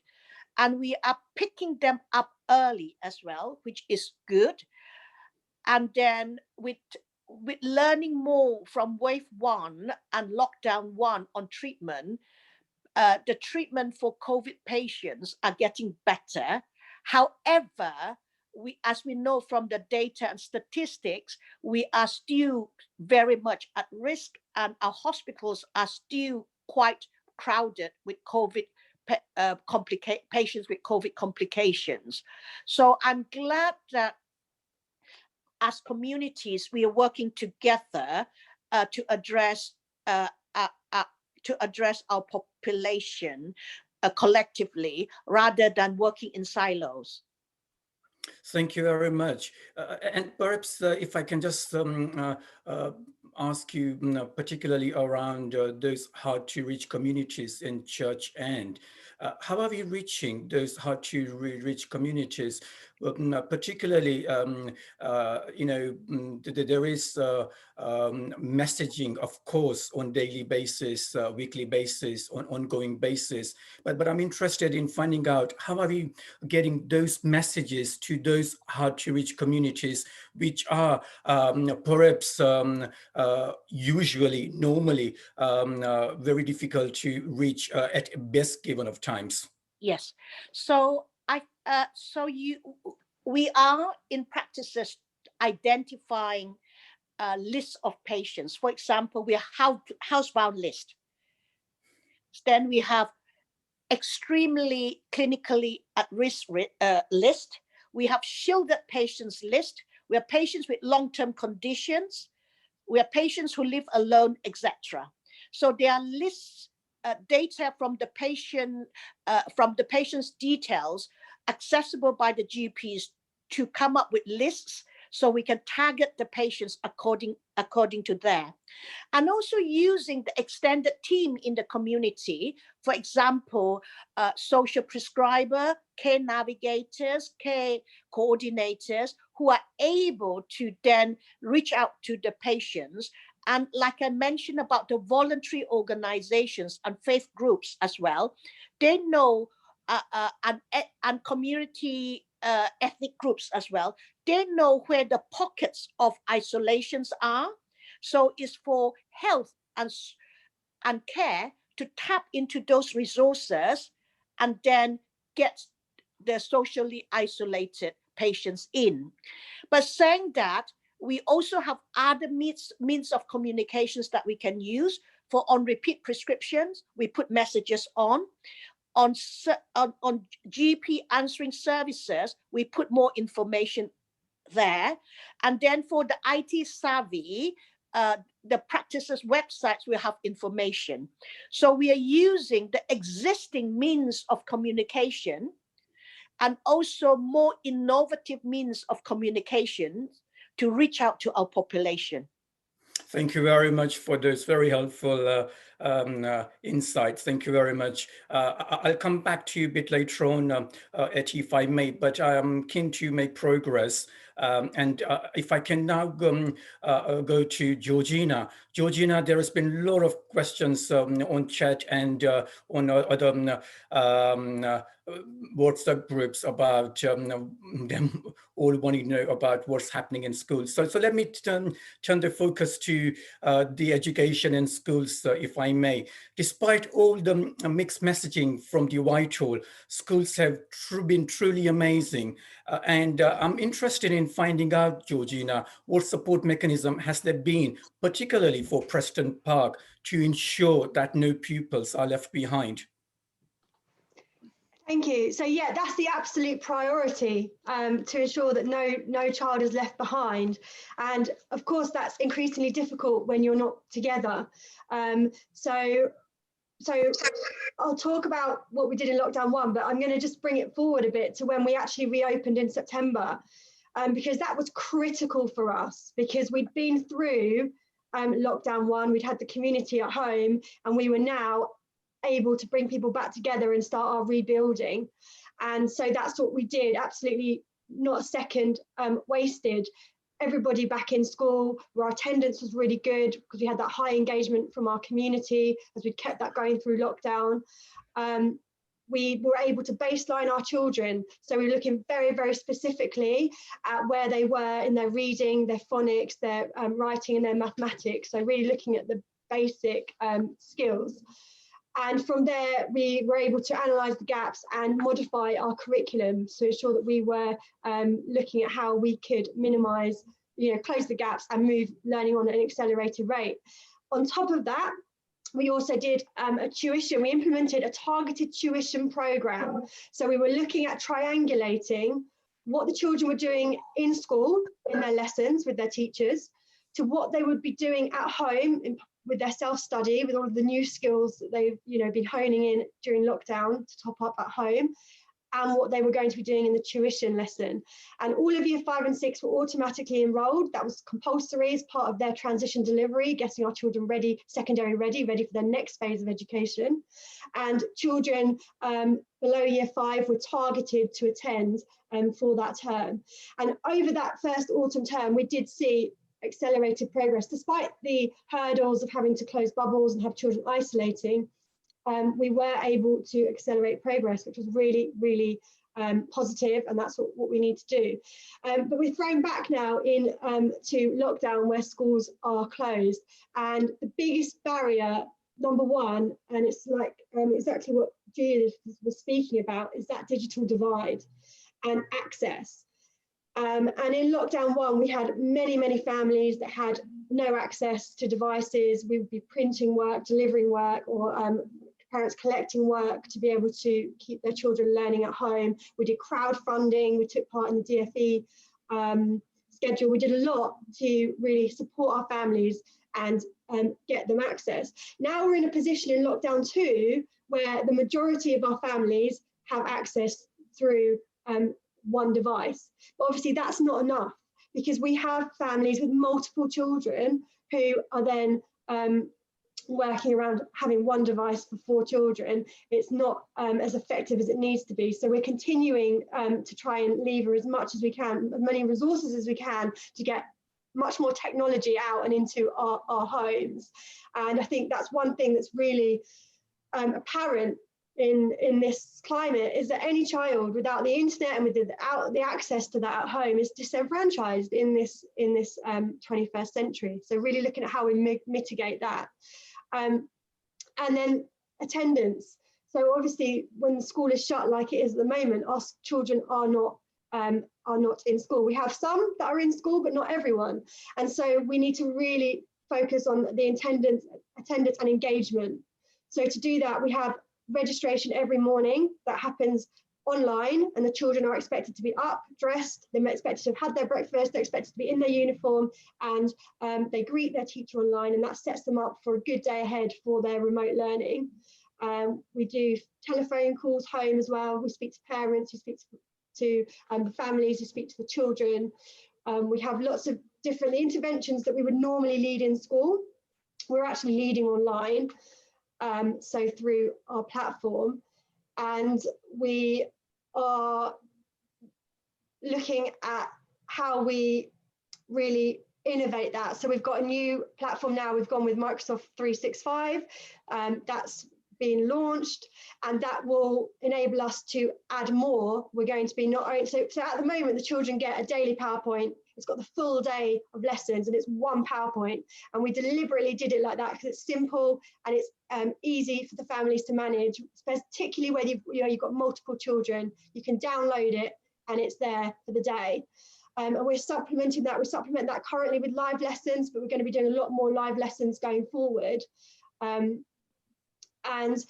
And we are picking them up early as well, which is good. And then with learning more from wave 1 and lockdown 1 on treatment, the treatment for COVID patients are getting better. However, as we know from the data and statistics, we are still very much at risk, and our hospitals are still quite crowded with COVID patients with COVID complications. So I'm glad that as communities, we are working together to address our population collectively, rather than working in silos. Thank you very much. And perhaps if I can just ask you, particularly around those hard to reach communities in church end. How are we reaching those hard to reach communities? Particularly, there is messaging, of course, on daily basis, weekly basis, on ongoing basis. But I'm interested in finding out how are we getting those messages to those hard to reach communities, which are perhaps usually, normally, very difficult to reach at best given of times. Yes. So we are in practices identifying lists of patients. For example, we have housebound list. Then we have extremely clinically at risk list. We have shielded patients list. We have patients with long-term conditions. We have patients who live alone, etc. So there are lists, data from the patient's details accessible by the GPs to come up with lists, so we can target the patients according to that. And also using the extended team in the community, for example, social prescriber, care navigators, care coordinators, who are able to then reach out to the patients. And like I mentioned about the voluntary organizations and faith groups as well, they know, and community ethnic groups as well, they know where the pockets of isolations are. So it's for health and care to tap into those resources and then get the socially isolated patients in. But saying that, we also have other means of communications that we can use. For on repeat prescriptions, we put messages on GP answering services, we put more information there. And then for the IT savvy, the practices websites will have information. So we are using the existing means of communication and also more innovative means of communication to reach out to our population. Thank you very much for those very helpful insights. Thank you very much. I'll come back to you a bit later on, Ethie, if I may, but I am keen to make progress. And if I can now go to Georgina. Georgina, there has been a lot of questions on chat and on other WhatsApp groups about them all wanting to know about what's happening in schools. So let me turn the focus to the education in schools, if I may. Despite all the mixed messaging from the Whitehall, schools have been truly amazing. And I'm interested in finding out, Georgina, what support mechanism has there been, particularly for Preston Park, to ensure that no pupils are left behind? Thank you. So yeah, that's the absolute priority, to ensure that no child is left behind. And of course, that's increasingly difficult when you're not together. So I'll talk about what we did in lockdown 1, but I'm going to just bring it forward a bit to when we actually reopened in September. because that was critical for us, because we'd been through lockdown 1, we'd had the community at home, and we were now able to bring people back together and start our rebuilding. And so that's what we did, absolutely not a second wasted. Everybody back in school, where our attendance was really good because we had that high engagement from our community as we kept that going through lockdown. We were able to baseline our children. So we were looking very, very specifically at where they were in their reading, their phonics, their writing and their mathematics. So really looking at the basic skills. And from there, we were able to analyse the gaps and modify our curriculum to ensure that we were looking at how we could minimise, close the gaps and move learning on at an accelerated rate. On top of that, we also did we implemented a targeted tuition programme. So we were looking at triangulating what the children were doing in school, in their lessons with their teachers, to what they would be doing at home with their self-study, with all of the new skills that they've been honing in during lockdown to top up at home, and what they were going to be doing in the tuition lesson. And all of year 5 and 6 were automatically enrolled. That was compulsory as part of their transition delivery, getting our children ready, secondary ready for their next phase of education. And children below year 5 were targeted to attend for that term. And over that first autumn term, we did see accelerated progress, despite the hurdles of having to close bubbles and have children isolating. We were able to accelerate progress, which was really, really positive, and that's what we need to do. But we're thrown back now to lockdown where schools are closed, and the biggest barrier, number one, and it's like exactly what Judith was speaking about, is that digital divide and access. And in lockdown 1, we had many, many families that had no access to devices. We would be printing work, delivering work, or parents collecting work to be able to keep their children learning at home. We did crowdfunding, we took part in the DFE schedule. We did a lot to really support our families and get them access. Now we're in a position in lockdown 2 where the majority of our families have access through one device. But obviously that's not enough, because we have families with multiple children who are then working around having one device for 4 children. It's not as effective as it needs to be. So we're continuing to try and lever as much as we can, as many resources as we can, to get much more technology out and into our homes. And I think that's one thing that's really apparent in this climate, is that any child without the internet and without the access to that at home is disenfranchised in this 21st century. So really looking at how we mitigate that. And then attendance. So obviously when the school is shut like it is at the moment, our children are not in school. We have some that are in school, but not everyone. And so we need to really focus on the attendance and engagement. So to do that, we have registration every morning that happens online, and the children are expected to be up, dressed, they're expected to have had their breakfast, they're expected to be in their uniform, and they greet their teacher online, and that sets them up for a good day ahead for their remote learning. We do telephone calls home as well. We speak to parents, we speak to the families, we speak to the children. We have lots of different interventions that we would normally lead in school. We're actually leading online, so through our platform. And we are looking at how we really innovate that. So we've got a new platform now. We've gone with Microsoft 365. That's been launched, and that will enable us to add more. We're going to be not only, so at the moment, the children get a daily PowerPoint. It's got the full day of lessons, and it's one PowerPoint. And we deliberately did it like that because it's simple and it's easy for the families to manage, particularly where you've got multiple children. You can download it and it's there for the day. And we're supplementing that. We supplement that currently with live lessons, but we're going to be doing a lot more live lessons going forward. And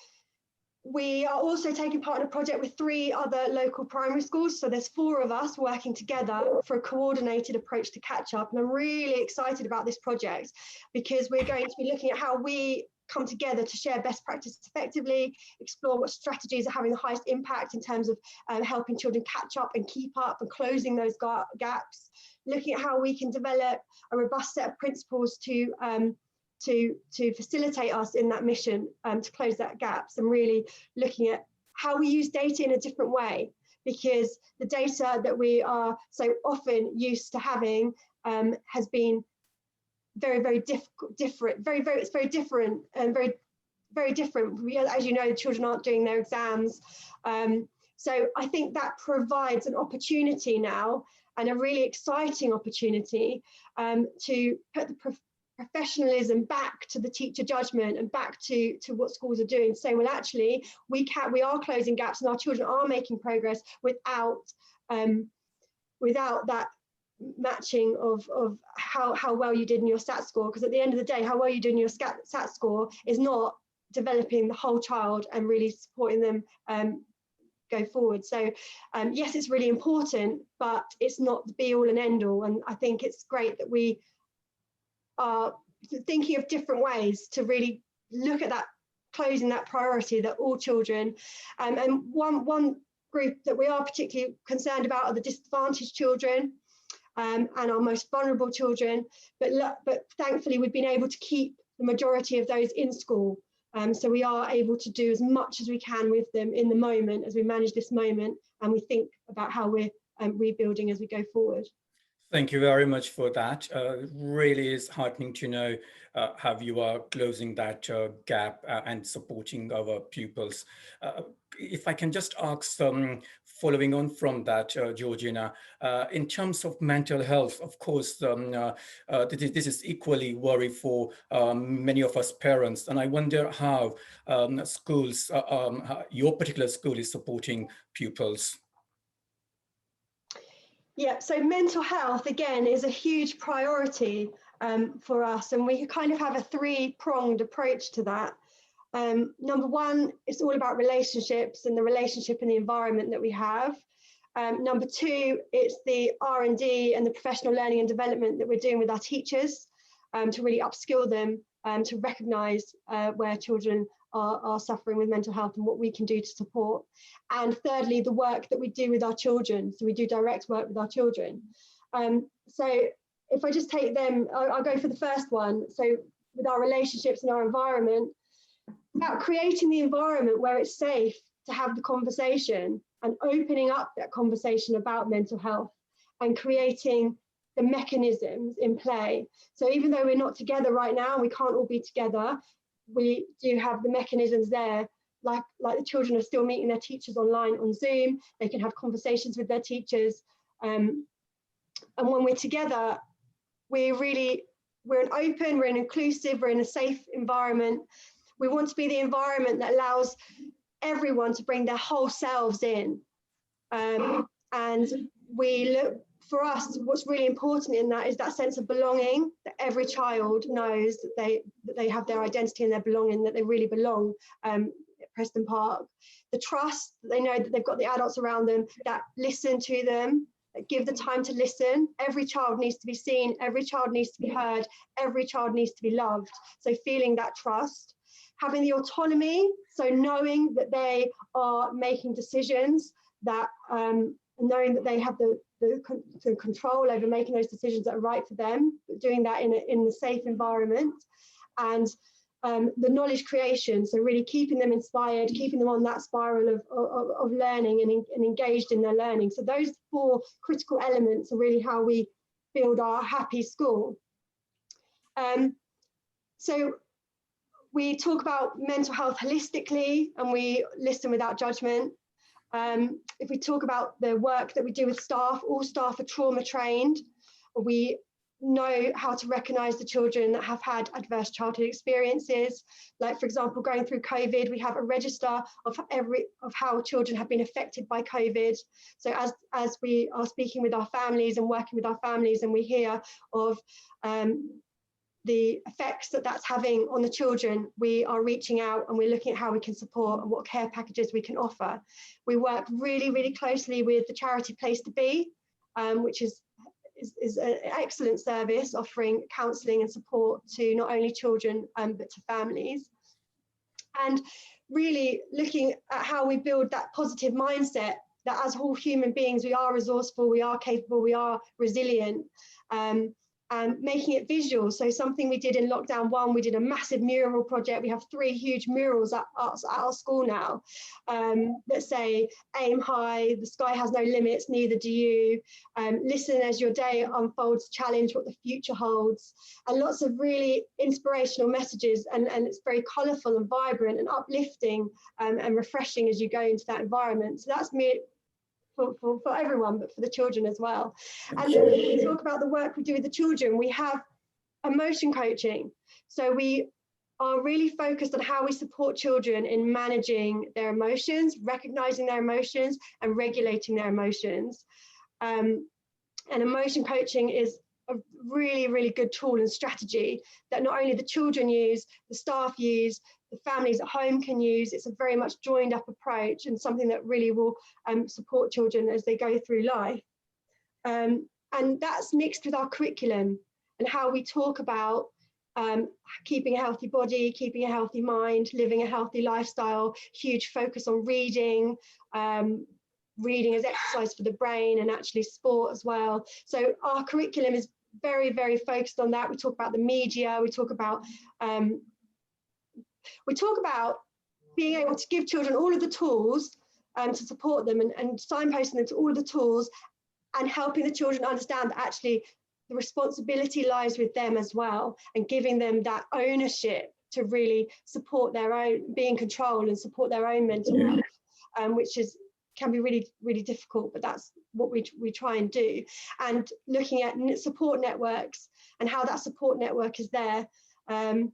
we are also taking part in a project with 3 other local primary schools. So there's 4 of us working together for a coordinated approach to catch up. And I'm really excited about this project because we're going to be looking at how we come together to share best practice effectively, explore what strategies are having the highest impact in terms of helping children catch up and keep up and closing those gaps, looking at how we can develop a robust set of principles to facilitate us in that mission to close that gaps, and really looking at how we use data in a different way, because the data that we are so often used to having has been very different. It's very different and very different. As you know, children aren't doing their exams. So I think that provides an opportunity now, and a really exciting opportunity to put the professionalism back to the teacher judgment and back to what schools are doing. So, well, actually, we are closing gaps and our children are making progress without that matching of how well you did in your SAT score, because at the end of the day, how well you do in your SAT score is not developing the whole child and really supporting them go forward. So yes, it's really important, but it's not the be all and end all. And I think it's great that we are thinking of different ways to really look at that, closing that priority that all children, and one group that we are particularly concerned about are the disadvantaged children. And our most vulnerable children, but thankfully we've been able to keep the majority of those in school. So we are able to do as much as we can with them in the moment as we manage this moment, and we think about how we're rebuilding as we go forward. Thank you very much for that. Really is heartening to know how you are closing that gap and supporting our pupils. If I can just ask, following on from that, Georgina, in terms of mental health, of course, this is equally worry for many of us parents. And I wonder how schools, your particular school is supporting pupils. Yeah, so mental health, again, is a huge priority for us. And we kind of have a three-pronged approach to that. Number one, it's all about relationships and the relationship and the environment that we have. Number two, it's the R&D and the professional learning and development that we're doing with our teachers to really upskill them, to recognise where children are suffering with mental health and what we can do to support. And thirdly, the work that we do with our children. So we do direct work with our children. So if I just take them, I'll go for the first one. So with our relationships and our environment, about creating the environment where it's safe to have the conversation and opening up that conversation about mental health and creating the mechanisms in play. So even though we're not together right now, we can't all be together, we do have the mechanisms there, like the children are still meeting their teachers online on Zoom, they can have conversations with their teachers. And when we're together, we're an open, we're an inclusive, we're in a safe environment. We want to be the environment that allows everyone to bring their whole selves in. And for us, what's really important in that is that sense of belonging, that every child knows that they have their identity and their belonging, that they really belong at Preston Park. The trust, that they know that they've got the adults around them that listen to them, that give the time to listen. Every child needs to be seen, every child needs to be heard, every child needs to be loved. So feeling that trust. Having the autonomy, so knowing that they are making decisions, that knowing that they have the control over making those decisions that are right for them, but doing that in a safe environment. And the knowledge creation, so really keeping them inspired, keeping them on that spiral of learning and engaged in their learning. So those four critical elements are really how we build our happy school. So we talk about mental health holistically, and we listen without judgment. If we talk about the work that we do with staff, all staff are trauma trained. We know how to recognise the children that have had adverse childhood experiences. Like, for example, going through COVID, we have a register of how children have been affected by COVID. So as we are speaking with our families and working with our families, and we hear of the effects that that's having on the children, we are reaching out and we're looking at how we can support and what care packages we can offer. We work really, really closely with the charity Place to Be, which is an excellent service offering counselling and support to not only children but to families. And really looking at how we build that positive mindset that as all human beings, we are resourceful, we are capable, we are resilient, and making it visual. So something we did in lockdown 1, we did a massive mural project. We have 3 huge murals at our school now that say, aim high, the sky has no limits, neither do you. Listen as your day unfolds, challenge what the future holds. And lots of really inspirational messages, and it's very colourful and vibrant and uplifting and refreshing as you go into that environment. So that's me. For everyone, but for the children as well. And we talk about the work we do with the children. We have emotion coaching. So we are really focused on how we support children in managing their emotions, recognizing their emotions and regulating their emotions. And emotion coaching is a really, really good tool and strategy that not only the children use, the staff use, the families at home can use. It's a very much joined up approach and something that really will support children as they go through life. And that's mixed with our curriculum and how we talk about keeping a healthy body, keeping a healthy mind, living a healthy lifestyle, huge focus on reading, reading as exercise for the brain, and actually sport as well. So our curriculum is very, very focused on that. We talk about the media, we talk about being able to give children all of the tools to support them and signposting them to all of the tools and helping the children understand that actually the responsibility lies with them as well, and giving them that ownership to really support their own, be in control and support their own mental health, which can be really, really difficult, but that's what we try and do. And looking at support networks and how that support network is there. And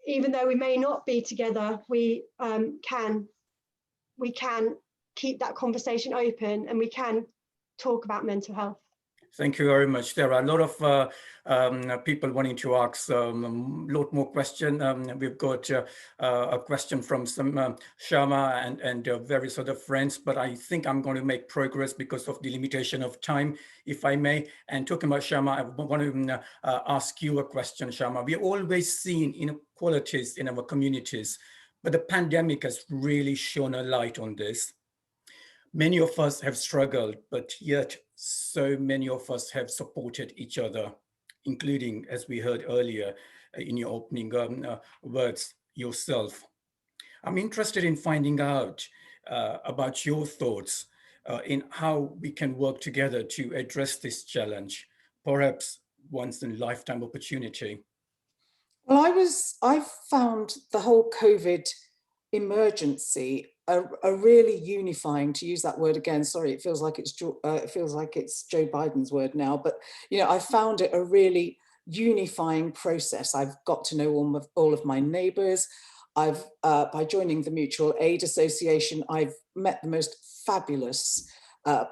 even though we may not be together, we can keep that conversation open, and we can talk about mental health. Thank you very much. There are a lot of people wanting to ask a lot more questions. We've got a question from some Shama and various other friends, but I think I'm going to make progress because of the limitation of time, if I may. And talking about Shama, I want to ask you a question, Shama. We've always seen inequalities in our communities, but the pandemic has really shone a light on this. Many of us have struggled, but yet so many of us have supported each other, including, as we heard earlier in your opening words, yourself. I'm interested in finding out about your thoughts in how we can work together to address this challenge, perhaps once in a lifetime opportunity. Well, I found the whole COVID emergency a really unifying, to use that word again, sorry, it feels like it's Joe Biden's word now, but I found it a really unifying process. I've got to know all of my neighbours. By joining the Mutual Aid Association, I've met the most fabulous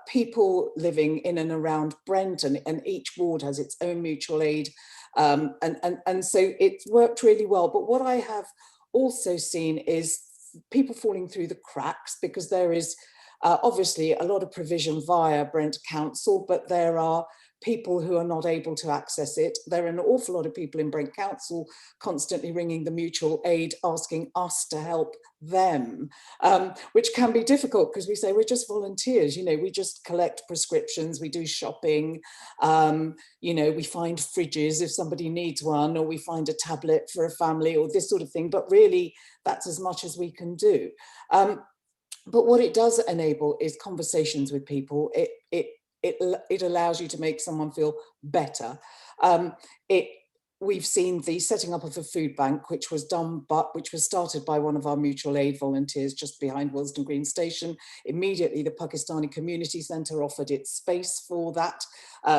people living in and around Brent, and each ward has its own mutual aid, and so it's worked really well. But what I have also seen is people falling through the cracks, because there is obviously a lot of provision via Brent Council, but there are people who are not able to access it. There are an awful lot of people in Brent Council constantly ringing the mutual aid, asking us to help them, which can be difficult because we say we're just volunteers, we just collect prescriptions, we do shopping, we find fridges if somebody needs one, or we find a tablet for a family, or this sort of thing, but really that's as much as we can do. But what it does enable is conversations with people. It allows you to make someone feel better. We've seen the setting up of a food bank, which was started by one of our mutual aid volunteers just behind Willesden Green Station. Immediately, the Pakistani Community Centre offered its space for that.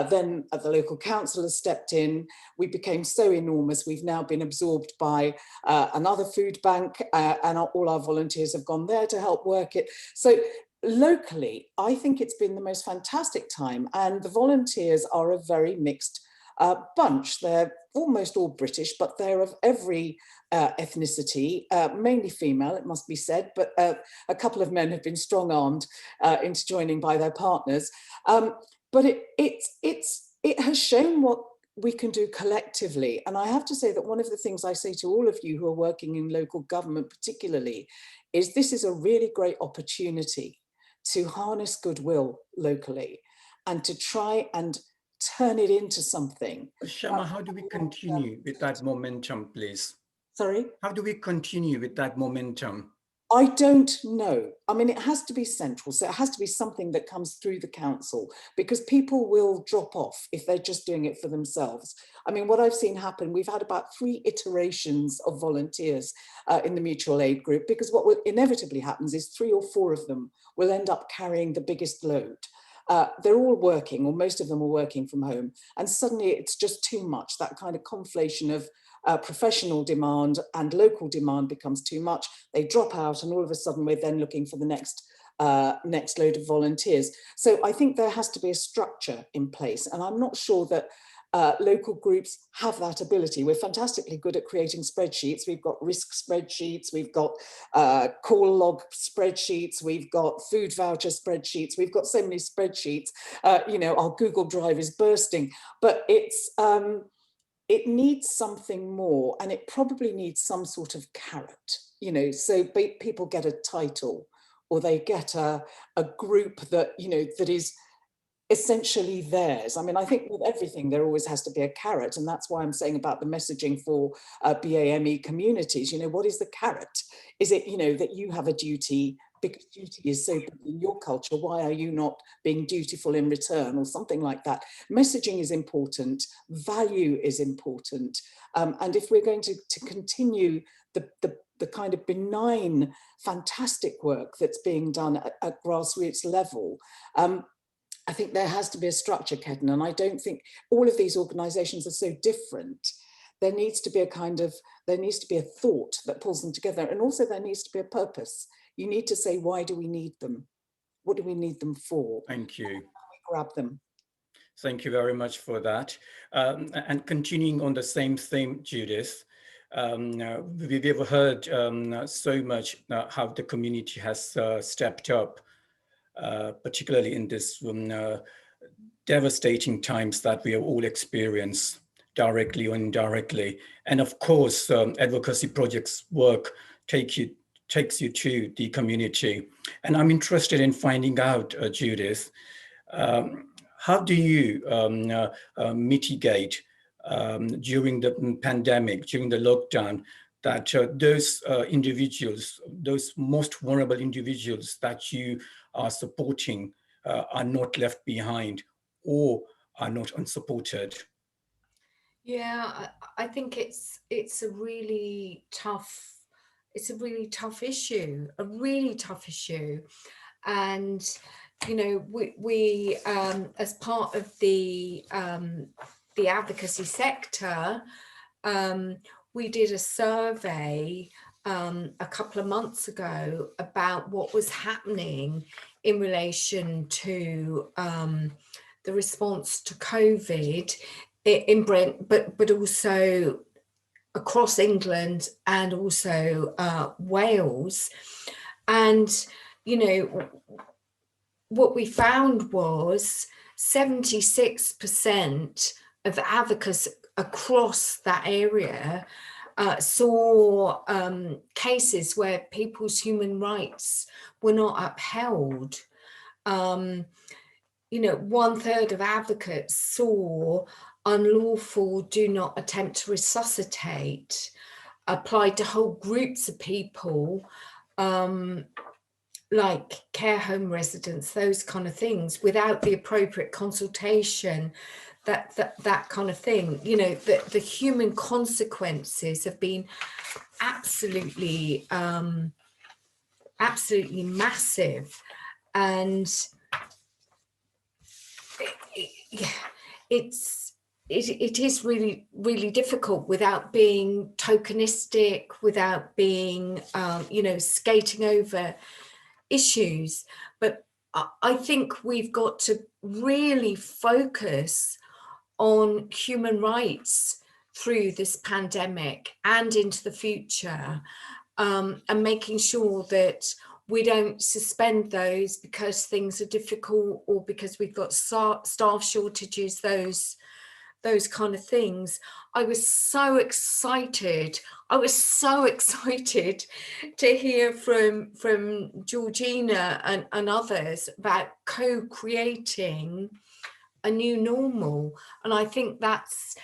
Then the local council has stepped in. We became so enormous, we've now been absorbed by another food bank, and all our volunteers have gone there to help work it. So locally, I think it's been the most fantastic time, and the volunteers are a very mixed bunch. They're almost all British, but they're of every ethnicity, mainly female, it must be said, but a couple of men have been strong-armed into joining by their partners. But it has shown what we can do collectively. And I have to say that one of the things I say to all of you who are working in local government particularly is this is a really great opportunity to harness goodwill locally and to try and turn it into something. Shama, how do we continue with that momentum, please? Sorry? How do we continue with that momentum? I don't know. I mean, it has to be central. So it has to be something that comes through the council, because people will drop off if they're just doing it for themselves. I mean, what I've seen happen, we've had about 3 iterations of volunteers in the mutual aid group, because what will inevitably happens is 3 or 4 of them will end up carrying the biggest load. They're all working, or most of them are working from home. And suddenly it's just too much. That kind of conflation of professional demand and local demand becomes too much. They drop out, and all of a sudden we're then looking for the next load of volunteers. So I think there has to be a structure in place, and I'm not sure that local groups have that ability. We're fantastically good at creating spreadsheets. We've got risk spreadsheets, we've got call log spreadsheets, we've got food voucher spreadsheets, we've got so many spreadsheets. You know, our Google Drive is bursting, but it's it needs something more, and it probably needs some sort of carrot, you know, so people get a title, or they get a group that, you know, that is essentially theirs. I mean, I think with everything, there always has to be a carrot. And that's why I'm saying about the messaging for BAME communities, you know, what is the carrot? Is it, you know, that you have a duty, because duty is so big in your culture, why are you not being dutiful in return, or something like that? Messaging is important, value is important. And if we're going to continue the kind of benign, fantastic work that's being done at grassroots level, I think there has to be a structure, Ketan, and I don't think all of these organisations are so different. There needs to be a thought that pulls them together, and also there needs to be a purpose. You need to say, why do we need them? What do we need them for? Thank you. How do we grab them? Thank you very much for that. And continuing on the same theme, Judith, we've heard so much how the community has stepped up, particularly in this devastating times that we have all experienced, directly or indirectly. And of course, Advocacy Project's work takes you to the community. And I'm interested in finding out, Judith, how do you mitigate during the pandemic, during the lockdown, that those individuals, those most vulnerable individuals that you are supporting are not left behind or are not unsupported? Yeah, I think it's a really tough issue, and you know, we as part of the advocacy sector, we did a survey a couple of months ago about what was happening in relation to the response to COVID in Brent, but also across England and also Wales. And, you know, what we found was 76% of advocates across that area saw cases where people's human rights were not upheld. You know, 1/3 of advocates saw unlawful do not attempt to resuscitate applied to whole groups of people, like care home residents, those kind of things, without the appropriate consultation, that kind of thing. You know, the human consequences have been absolutely massive, and it is really, really difficult without being tokenistic, without being you know, skating over issues. But I think we've got to really focus on human rights through this pandemic and into the future, and making sure that we don't suspend those because things are difficult or because we've got staff shortages, those those kind of things. I was so excited. I was so excited to hear from Georgina and others about co-creating a new normal. And I think that's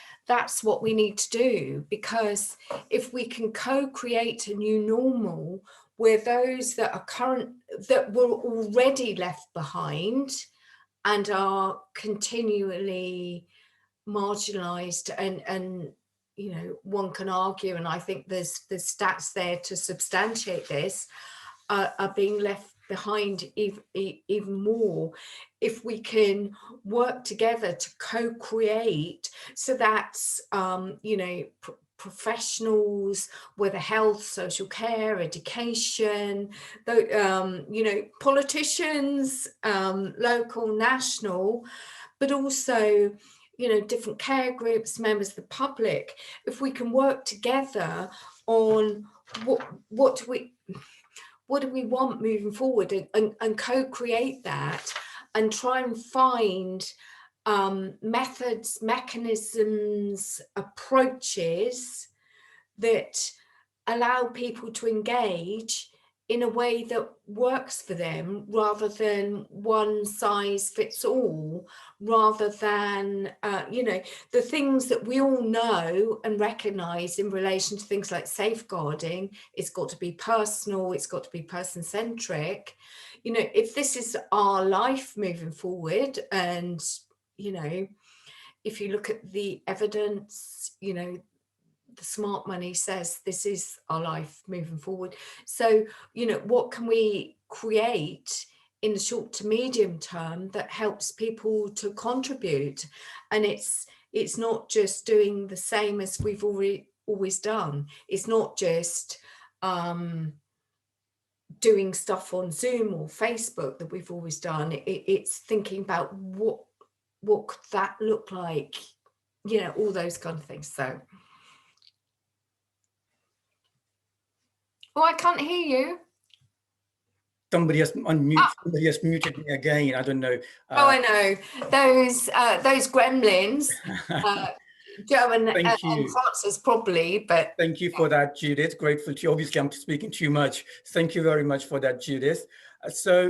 what we need to do, because if we can co-create a new normal where those that were already left behind and are continually marginalized, and you know, one can argue, and I think there's stats there to substantiate this, are being left behind even more. If we can work together to co-create, so that's you know, professionals, whether health, social care, education, you know, politicians, local, national, but also, you know, different care groups, members of the public. If we can work together on what do we want moving forward, and co-create that, and try and find methods, mechanisms, approaches that allow people to engage in a way that works for them, rather than one size fits all, rather than, you know, the things that we all know and recognise in relation to things like safeguarding. It's got to be personal, it's got to be person-centric. You know, if this is our life moving forward, and, you know, if you look at the evidence, you know, the smart money says this is our life moving forward. So, you know, what can we create in the short to medium term that helps people to contribute? And it's not just doing the same as we've always done. It's not just doing stuff on Zoom or Facebook that we've always done. It's thinking about what could that look like, you know, all those kind of things. So oh, I can't hear you. Somebody has unmuted. Somebody has muted me again. I don't know. Oh, I know those gremlins. Joe and Francis probably, but thank you for that, Judith. Grateful to you. Obviously, I'm speaking too much. Thank you very much for that, Judith. So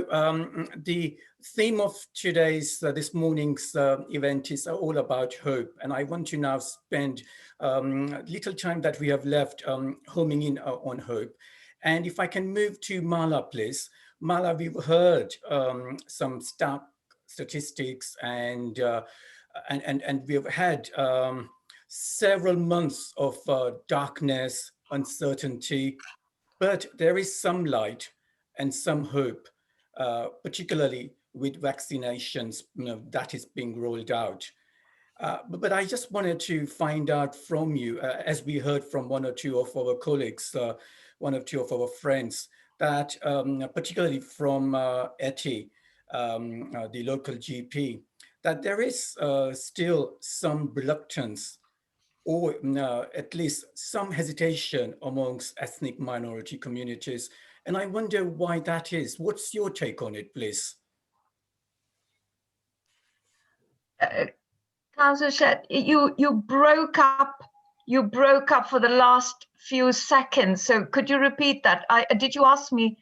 the theme of today's, this morning's event is all about hope. And I want to now spend little time that we have left homing in on hope. And if I can move to Mala, please. Mala, we've heard some statistics, and we've had several months of darkness, uncertainty, but there is some light and some hope, particularly with vaccinations, you know, that is being rolled out. But I just wanted to find out from you, as we heard from one or two of our colleagues, one or two of our friends, that particularly from Ethie, the local GP, that there is still some reluctance, or at least some hesitation amongst ethnic minority communities. And I wonder why that is. What's your take on it, please? Councillor Sheth, you broke up for the last few seconds. So could you repeat that? Did you ask me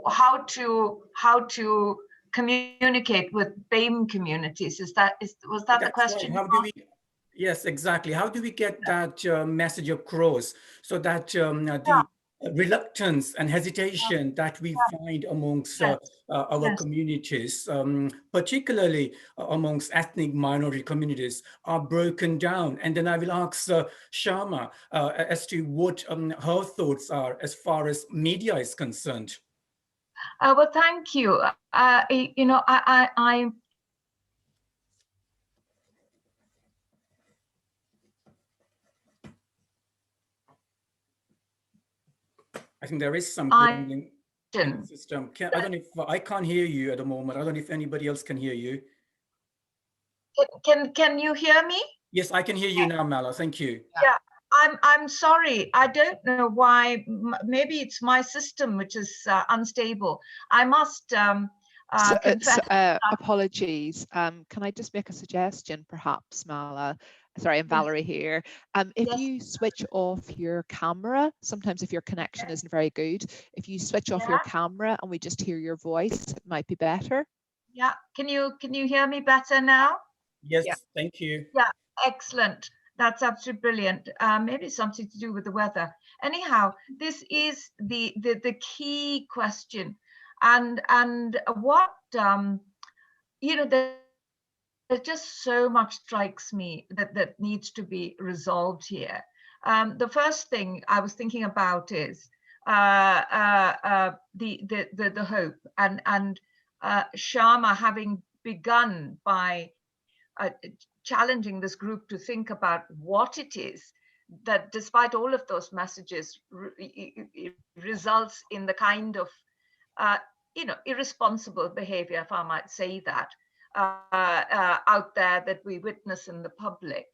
how to communicate with BAME communities? Was that the question? Right. How do we? Yes, exactly. How do we get that message across, so that the reluctance and hesitation that we find amongst our communities, particularly amongst ethnic minority communities, are broken down? And then I will ask Shama as to what her thoughts are as far as media is concerned. Well, thank you. You know, I think there is some system. I don't know if I can't hear you at the moment. I don't know if anybody else can hear you. Can you hear me? Yes, I can hear you now, Mala. Thank you. Yeah, I'm sorry. I don't know why. Maybe it's my system which is unstable. I must apologies. Can I just make a suggestion, perhaps, Mala? sorry, I'm Valerie here. If Yes. you switch off your camera, sometimes if your connection isn't very good, if you switch off your camera and we just hear your voice, it might be better. Yeah, can you hear me better now? Yes, Yeah. thank you. Yeah, excellent. That's absolutely brilliant. Maybe something to do with the weather. Anyhow, this is the key question, and what you know, there's just so much strikes me that needs to be resolved here. The first thing I was thinking about is the hope, and Shyama having begun by challenging this group to think about what it is that, despite all of those messages, results in the kind of irresponsible behavior, if I might say that, out there that we witness in the public.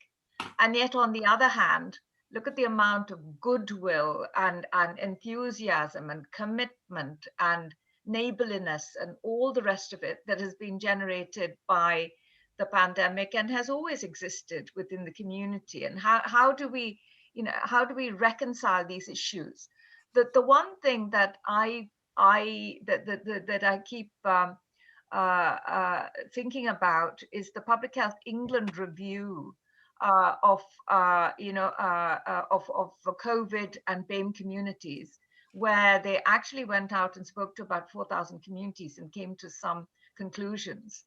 And yet, on the other hand, look at the amount of goodwill and enthusiasm and commitment and neighborliness and all the rest of it that has been generated by the pandemic and has always existed within the community. And how do we reconcile these issues? The one thing that I keep thinking about is the Public Health England review of COVID and BAME communities, where they actually went out and spoke to about 4,000 communities and came to some conclusions.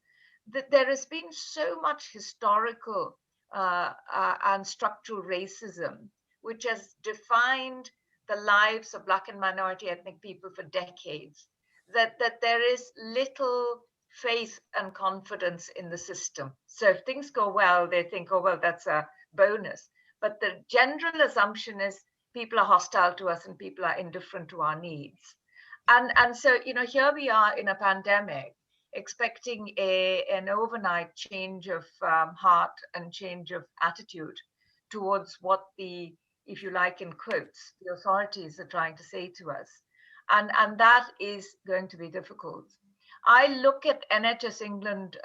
That there has been so much historical and structural racism, which has defined the lives of Black and minority ethnic people for decades, that there is little faith and confidence in the system. So if things go well, they think, oh, well, that's a bonus. But the general assumption is people are hostile to us and people are indifferent to our needs. And so, here we are in a pandemic, expecting an overnight change of heart and change of attitude towards what the, if you like, in quotes, the authorities are trying to say to us. And that is going to be difficult. I look at NHS England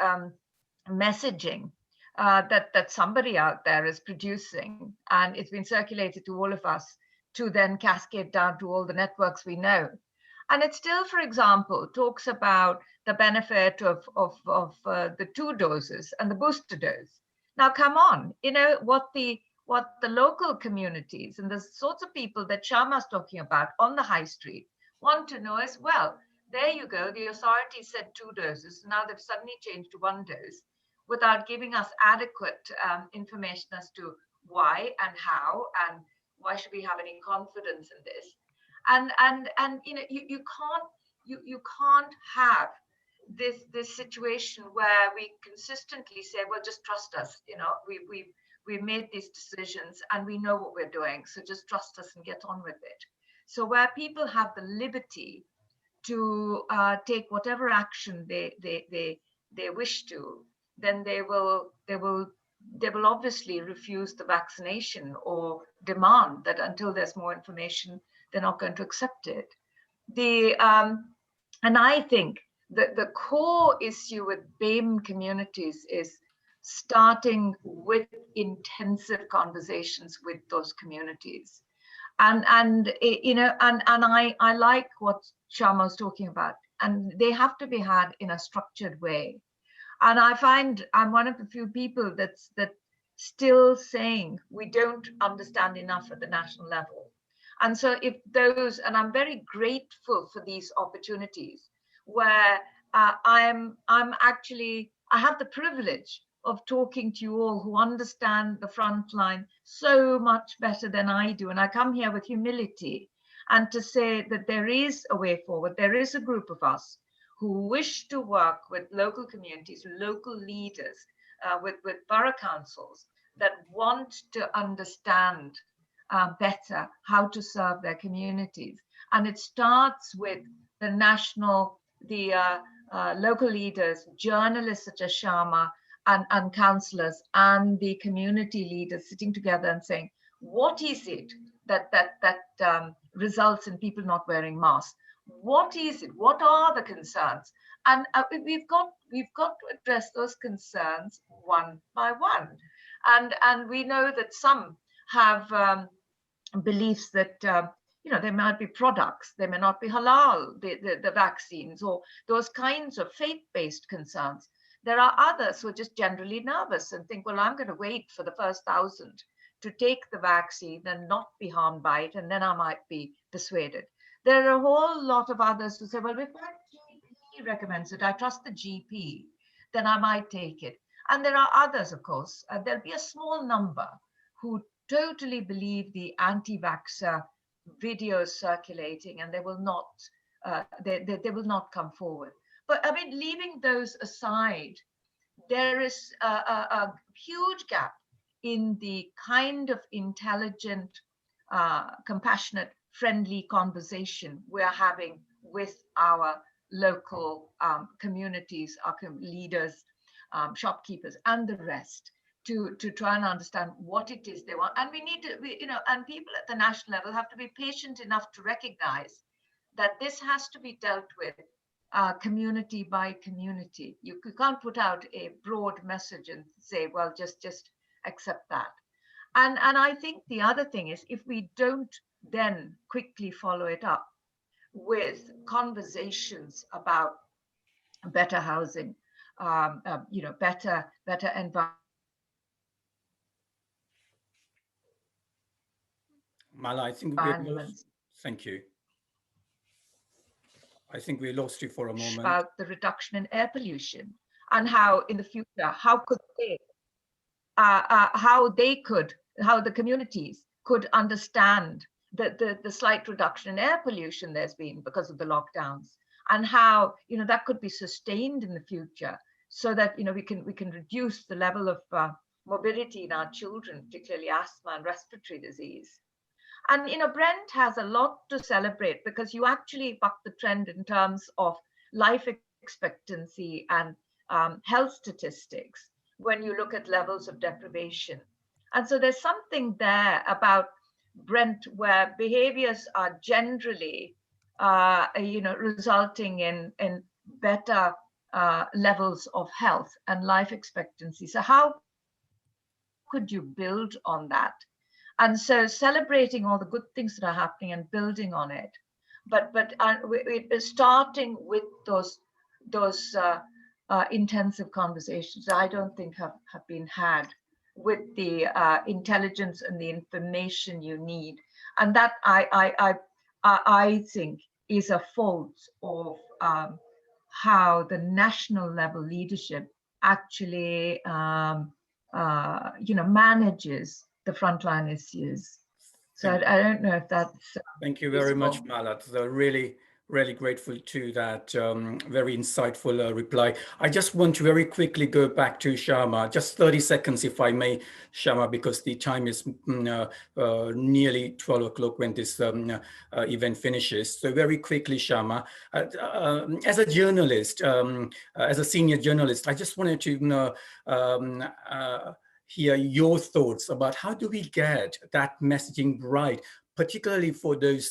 messaging that somebody out there is producing, and it's been circulated to all of us to then cascade down to all the networks we know. And it still, for example, talks about the benefit of the 2 doses and the booster dose. Now, come on, what the local communities and the sorts of people that Shama's talking about on the high street want to know is, well, there you go, the authorities said 2 doses, now they've suddenly changed to 1 dose without giving us adequate information as to why and how, and why should we have any confidence in this. And you can't have this situation where we consistently say, well, just trust us, we've made these decisions and we know what we're doing, so just trust us and get on with it. So where people have the liberty to take whatever action they wish to, then they will obviously refuse the vaccination or demand that until there's more information, they're not going to accept it. And I think that the core issue with BAME communities is starting with intensive conversations with those communities. And I like what Shama was talking about, and they have to be had in a structured way. And I find I'm one of the few people that's still saying we don't understand enough at the national level. And so if those, and I'm very grateful for these opportunities where I have the privilege of talking to you all who understand the front line so much better than I do. And I come here with humility and to say that there is a way forward. There is a group of us who wish to work with local communities, local leaders, with borough councils that want to understand better how to serve their communities. And it starts with the national, the local leaders, journalists such as Shama, and councillors and the community leaders sitting together and saying, what is it that results in people not wearing masks? What is it? What are the concerns? And we've got to address those concerns one by one. And we know that some have beliefs that they might be products, they may not be halal, the vaccines, or those kinds of faith-based concerns. There are others who are just generally nervous and think, well, I'm going to wait for the first 1,000 to take the vaccine and not be harmed by it, and then I might be persuaded. There are a whole lot of others who say, well, if my GP recommends it, I trust the GP, then I might take it. And there are others, of course, there'll be a small number who totally believe the anti-vaxxer videos circulating, and they will not they will not come forward. But I mean, leaving those aside, there is a huge gap in the kind of intelligent, compassionate, friendly conversation we're having with our local communities, our leaders, shopkeepers, and the rest, to try and understand what it is they want. And we need to, and people at the national level have to be patient enough to recognize that this has to be dealt with community by community. You can't put out a broad message and say, well, just accept that. And I think the other thing is, if we don't then quickly follow it up with conversations about better housing, better environment. Mala, I think we lost. Thank you. I think we lost you for a moment. About the reduction in air pollution, and how in the future, how the communities could understand the slight reduction in air pollution there's been because of the lockdowns, and how that could be sustained in the future, so that we can reduce the level of morbidity in our children, particularly asthma and respiratory disease. And Brent has a lot to celebrate, because you actually buck the trend in terms of life expectancy and health statistics when you look at levels of deprivation. And so there's something there about Brent where behaviors are generally resulting in better levels of health and life expectancy. So how could you build on that? And so celebrating all the good things that are happening and building on it, but starting with those intensive conversations I don't think have been had with the intelligence and the information you need. And that I think is a fault of how the national level leadership actually manages the frontline issues. So I don't know if that's thank you very much, Malat. Really grateful to that very insightful reply. I just want to very quickly go back to Shama, just 30 seconds if I may, Shama, because the time is nearly 12 o'clock when this event finishes. So very quickly, Shama, as a journalist, as a senior journalist, I just wanted to hear your thoughts about how do we get that messaging right, particularly for those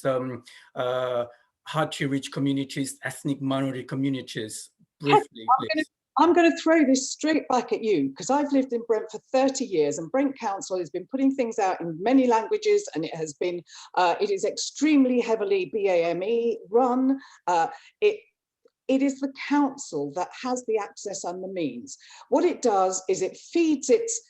hard to reach communities, ethnic minority communities. Briefly, please. I'm going to throw this straight back at you, because I've lived in Brent for 30 years, and Brent Council has been putting things out in many languages, and it has been, it is extremely heavily BAME run. It is the council that has the access and the means. What it does is it feeds its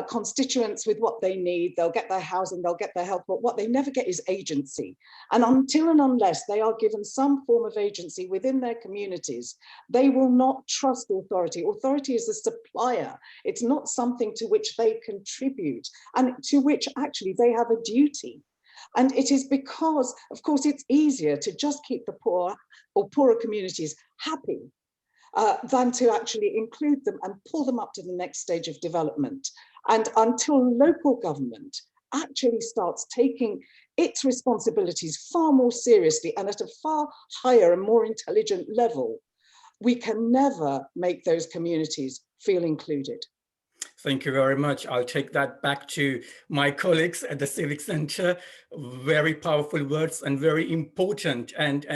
constituents with what they need. They'll get their housing, they'll get their health, but what they never get is agency. And until and unless they are given some form of agency within their communities, they will not trust authority. Authority is a supplier. It's not something to which they contribute and to which actually they have a duty. And it is because, of course, it's easier to just keep the poor or poorer communities happy than to actually include them and pull them up to the next stage of development. And until local government actually starts taking its responsibilities far more seriously and at a far higher and more intelligent level, we can never make those communities feel included. Thank you very much. I'll take that back to my colleagues at the Civic Centre. Very powerful words and very important and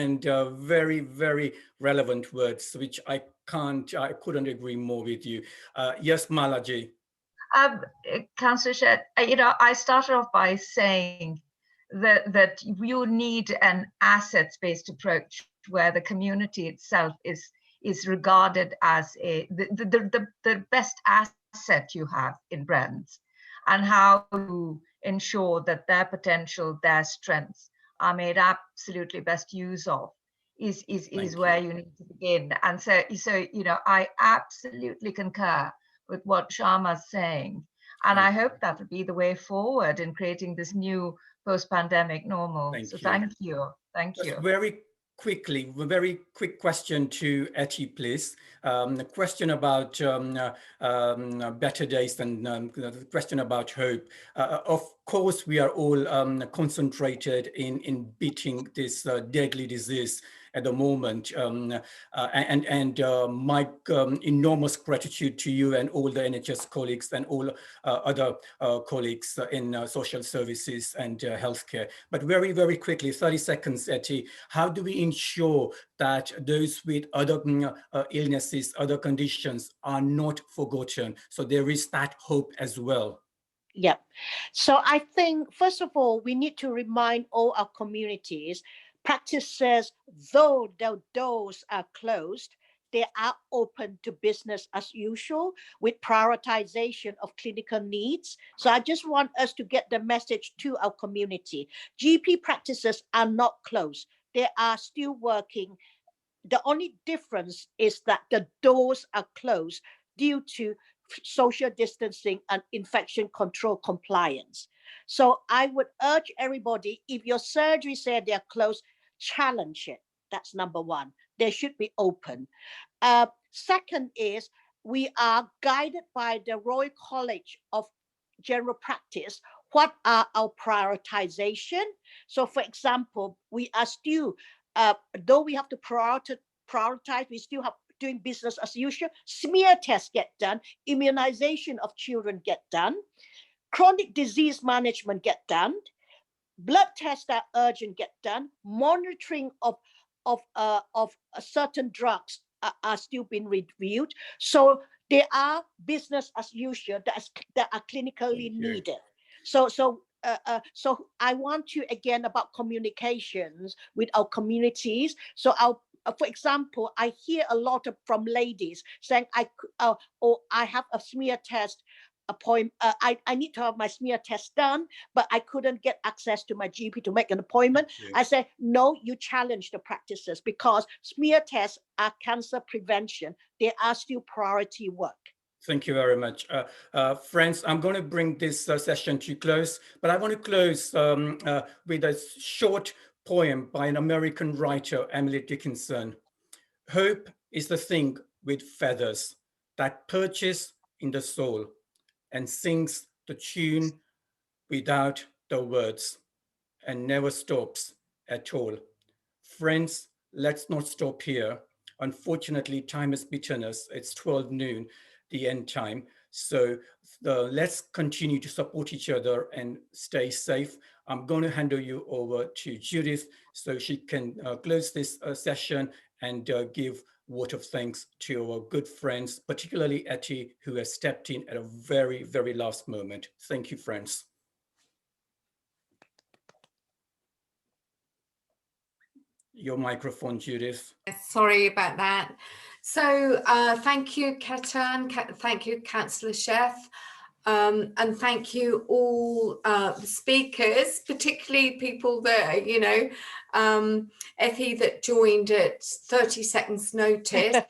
very, very relevant words, which I couldn't agree more with you. Yes, Malaji. Councillor Sheth, I started off by saying that you need an assets-based approach where the community itself is regarded as the best asset you have in Brent, and how to ensure that their potential, their strengths are made absolutely best use of is where you need to begin. And so I absolutely concur with what Shama's saying. And I hope that will be the way forward in creating this new post-pandemic normal. Thank you. Very quickly, a very quick question to Ethie, please. A question about better days and the question about hope. Of course, we are all concentrated in beating this deadly disease at the moment, my enormous gratitude to you and all the NHS colleagues and all other colleagues in social services and healthcare. But very, very quickly, 30 seconds, Ethie, how do we ensure that those with other illnesses, other conditions are not forgotten? So there is that hope as well. Yeah. So I think, first of all, we need to remind all our communities, practices, though the doors are closed, they are open to business as usual with prioritization of clinical needs. So I just want us to get the message to our community. GP practices are not closed. They are still working. The only difference is that the doors are closed due to social distancing and infection control compliance. So I would urge everybody, if your surgery said they're closed, challenge it. That's number one. They should be open. Second is, we are guided by the Royal College of General Practice. What are our prioritization? So for example, we are still, though we have to prioritize, we still have doing business as usual. Smear tests get done. Immunization of children get done. Chronic disease management get done. Blood tests that are urgent get done. Monitoring of certain drugs are still being reviewed. So there are business as usual that are clinically needed. So I want to, again, about communications with our communities. So for example, I hear a lot from ladies saying, I have a smear test appointment. I need to have my smear test done, but I couldn't get access to my GP to make an appointment. I say, no, you challenge the practices, because smear tests are cancer prevention. They are still priority work. Thank you very much. Friends, I'm going to bring this session to close, but I want to close with a short poem by an American writer, Emily Dickinson. Hope is the thing with feathers that perches in the soul and sings the tune without the words and never stops at all. Friends, let's not stop here. Unfortunately, time has beaten us. It's 12 noon, the end time. So let's continue to support each other and stay safe. I'm going to hand you over to Judith so she can close this session and give vote of thanks to our good friends, particularly Ethie, who has stepped in at a very, very last moment. Thank you, friends. Your microphone, Judith. Sorry about that. So thank you, Ketan. Thank you, Councillor Sheth. And thank you all the speakers, particularly people that, Ethie that joined at 30 seconds notice,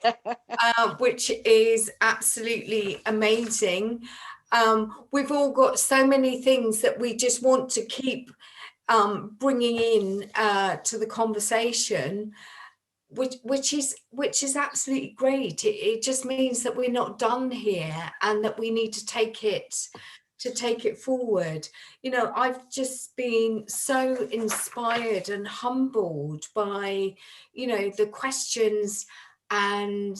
which is absolutely amazing. We've all got so many things that we just want to keep bringing in to the conversation, which is absolutely great. It just means that we're not done here and that we need to take it forward. I've just been so inspired and humbled by the questions and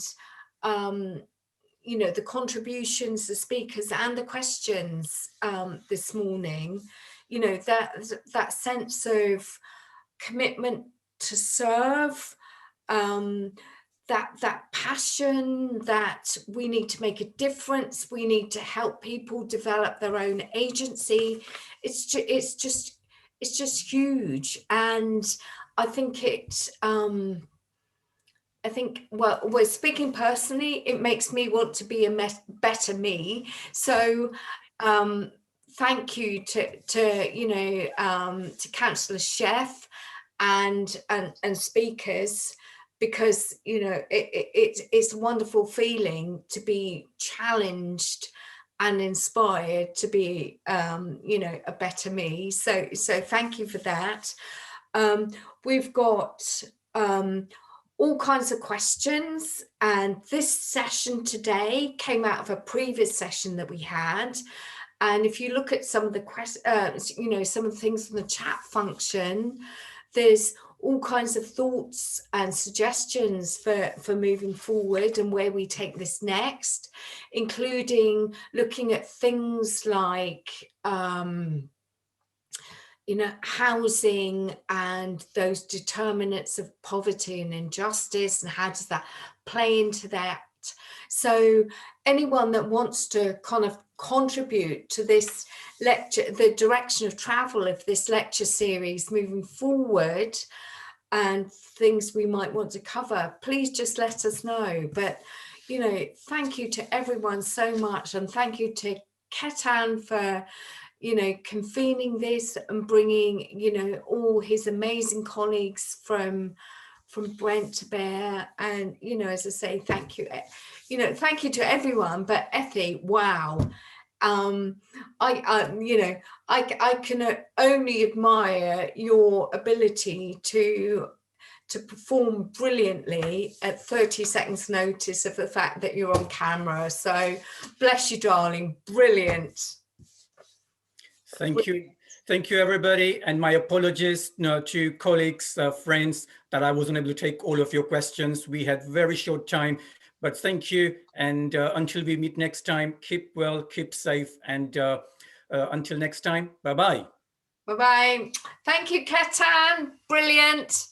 the contributions, the speakers and the questions this morning. That sense of commitment to serve, that passion that we need to make a difference, we need to help people develop their own agency. It's just huge. And I think well, speaking personally, it makes me want to be a better me. So thank you to Councillor Sheth and speakers, because it's a wonderful feeling to be challenged and inspired to be a better me. So thank you for that. We've got all kinds of questions, and this session today came out of a previous session that we had. And if you look at some of the questions, some of the things in the chat function, there's all kinds of thoughts and suggestions for moving forward and where we take this next, including looking at things like housing and those determinants of poverty and injustice, and how does that play into that. So anyone that wants to kind of contribute to this lecture, the direction of travel of this lecture series moving forward, and things we might want to cover, please just let us know. But thank you to everyone so much, and thank you to Ketan for convening this and bringing all his amazing colleagues from Brent to Bear. And as I say, thank you thank you to everyone. But Ethie, wow, I can only admire your ability to perform brilliantly at 30 seconds notice of the fact that you're on camera. So bless you, darling. Brilliant. Thank you, everybody, and my apologies to colleagues, friends, that I wasn't able to take all of your questions. We had very short time, but thank you. And until we meet next time, keep well, keep safe, and until next time, bye-bye. Bye-bye. Thank you, Ketan. Brilliant.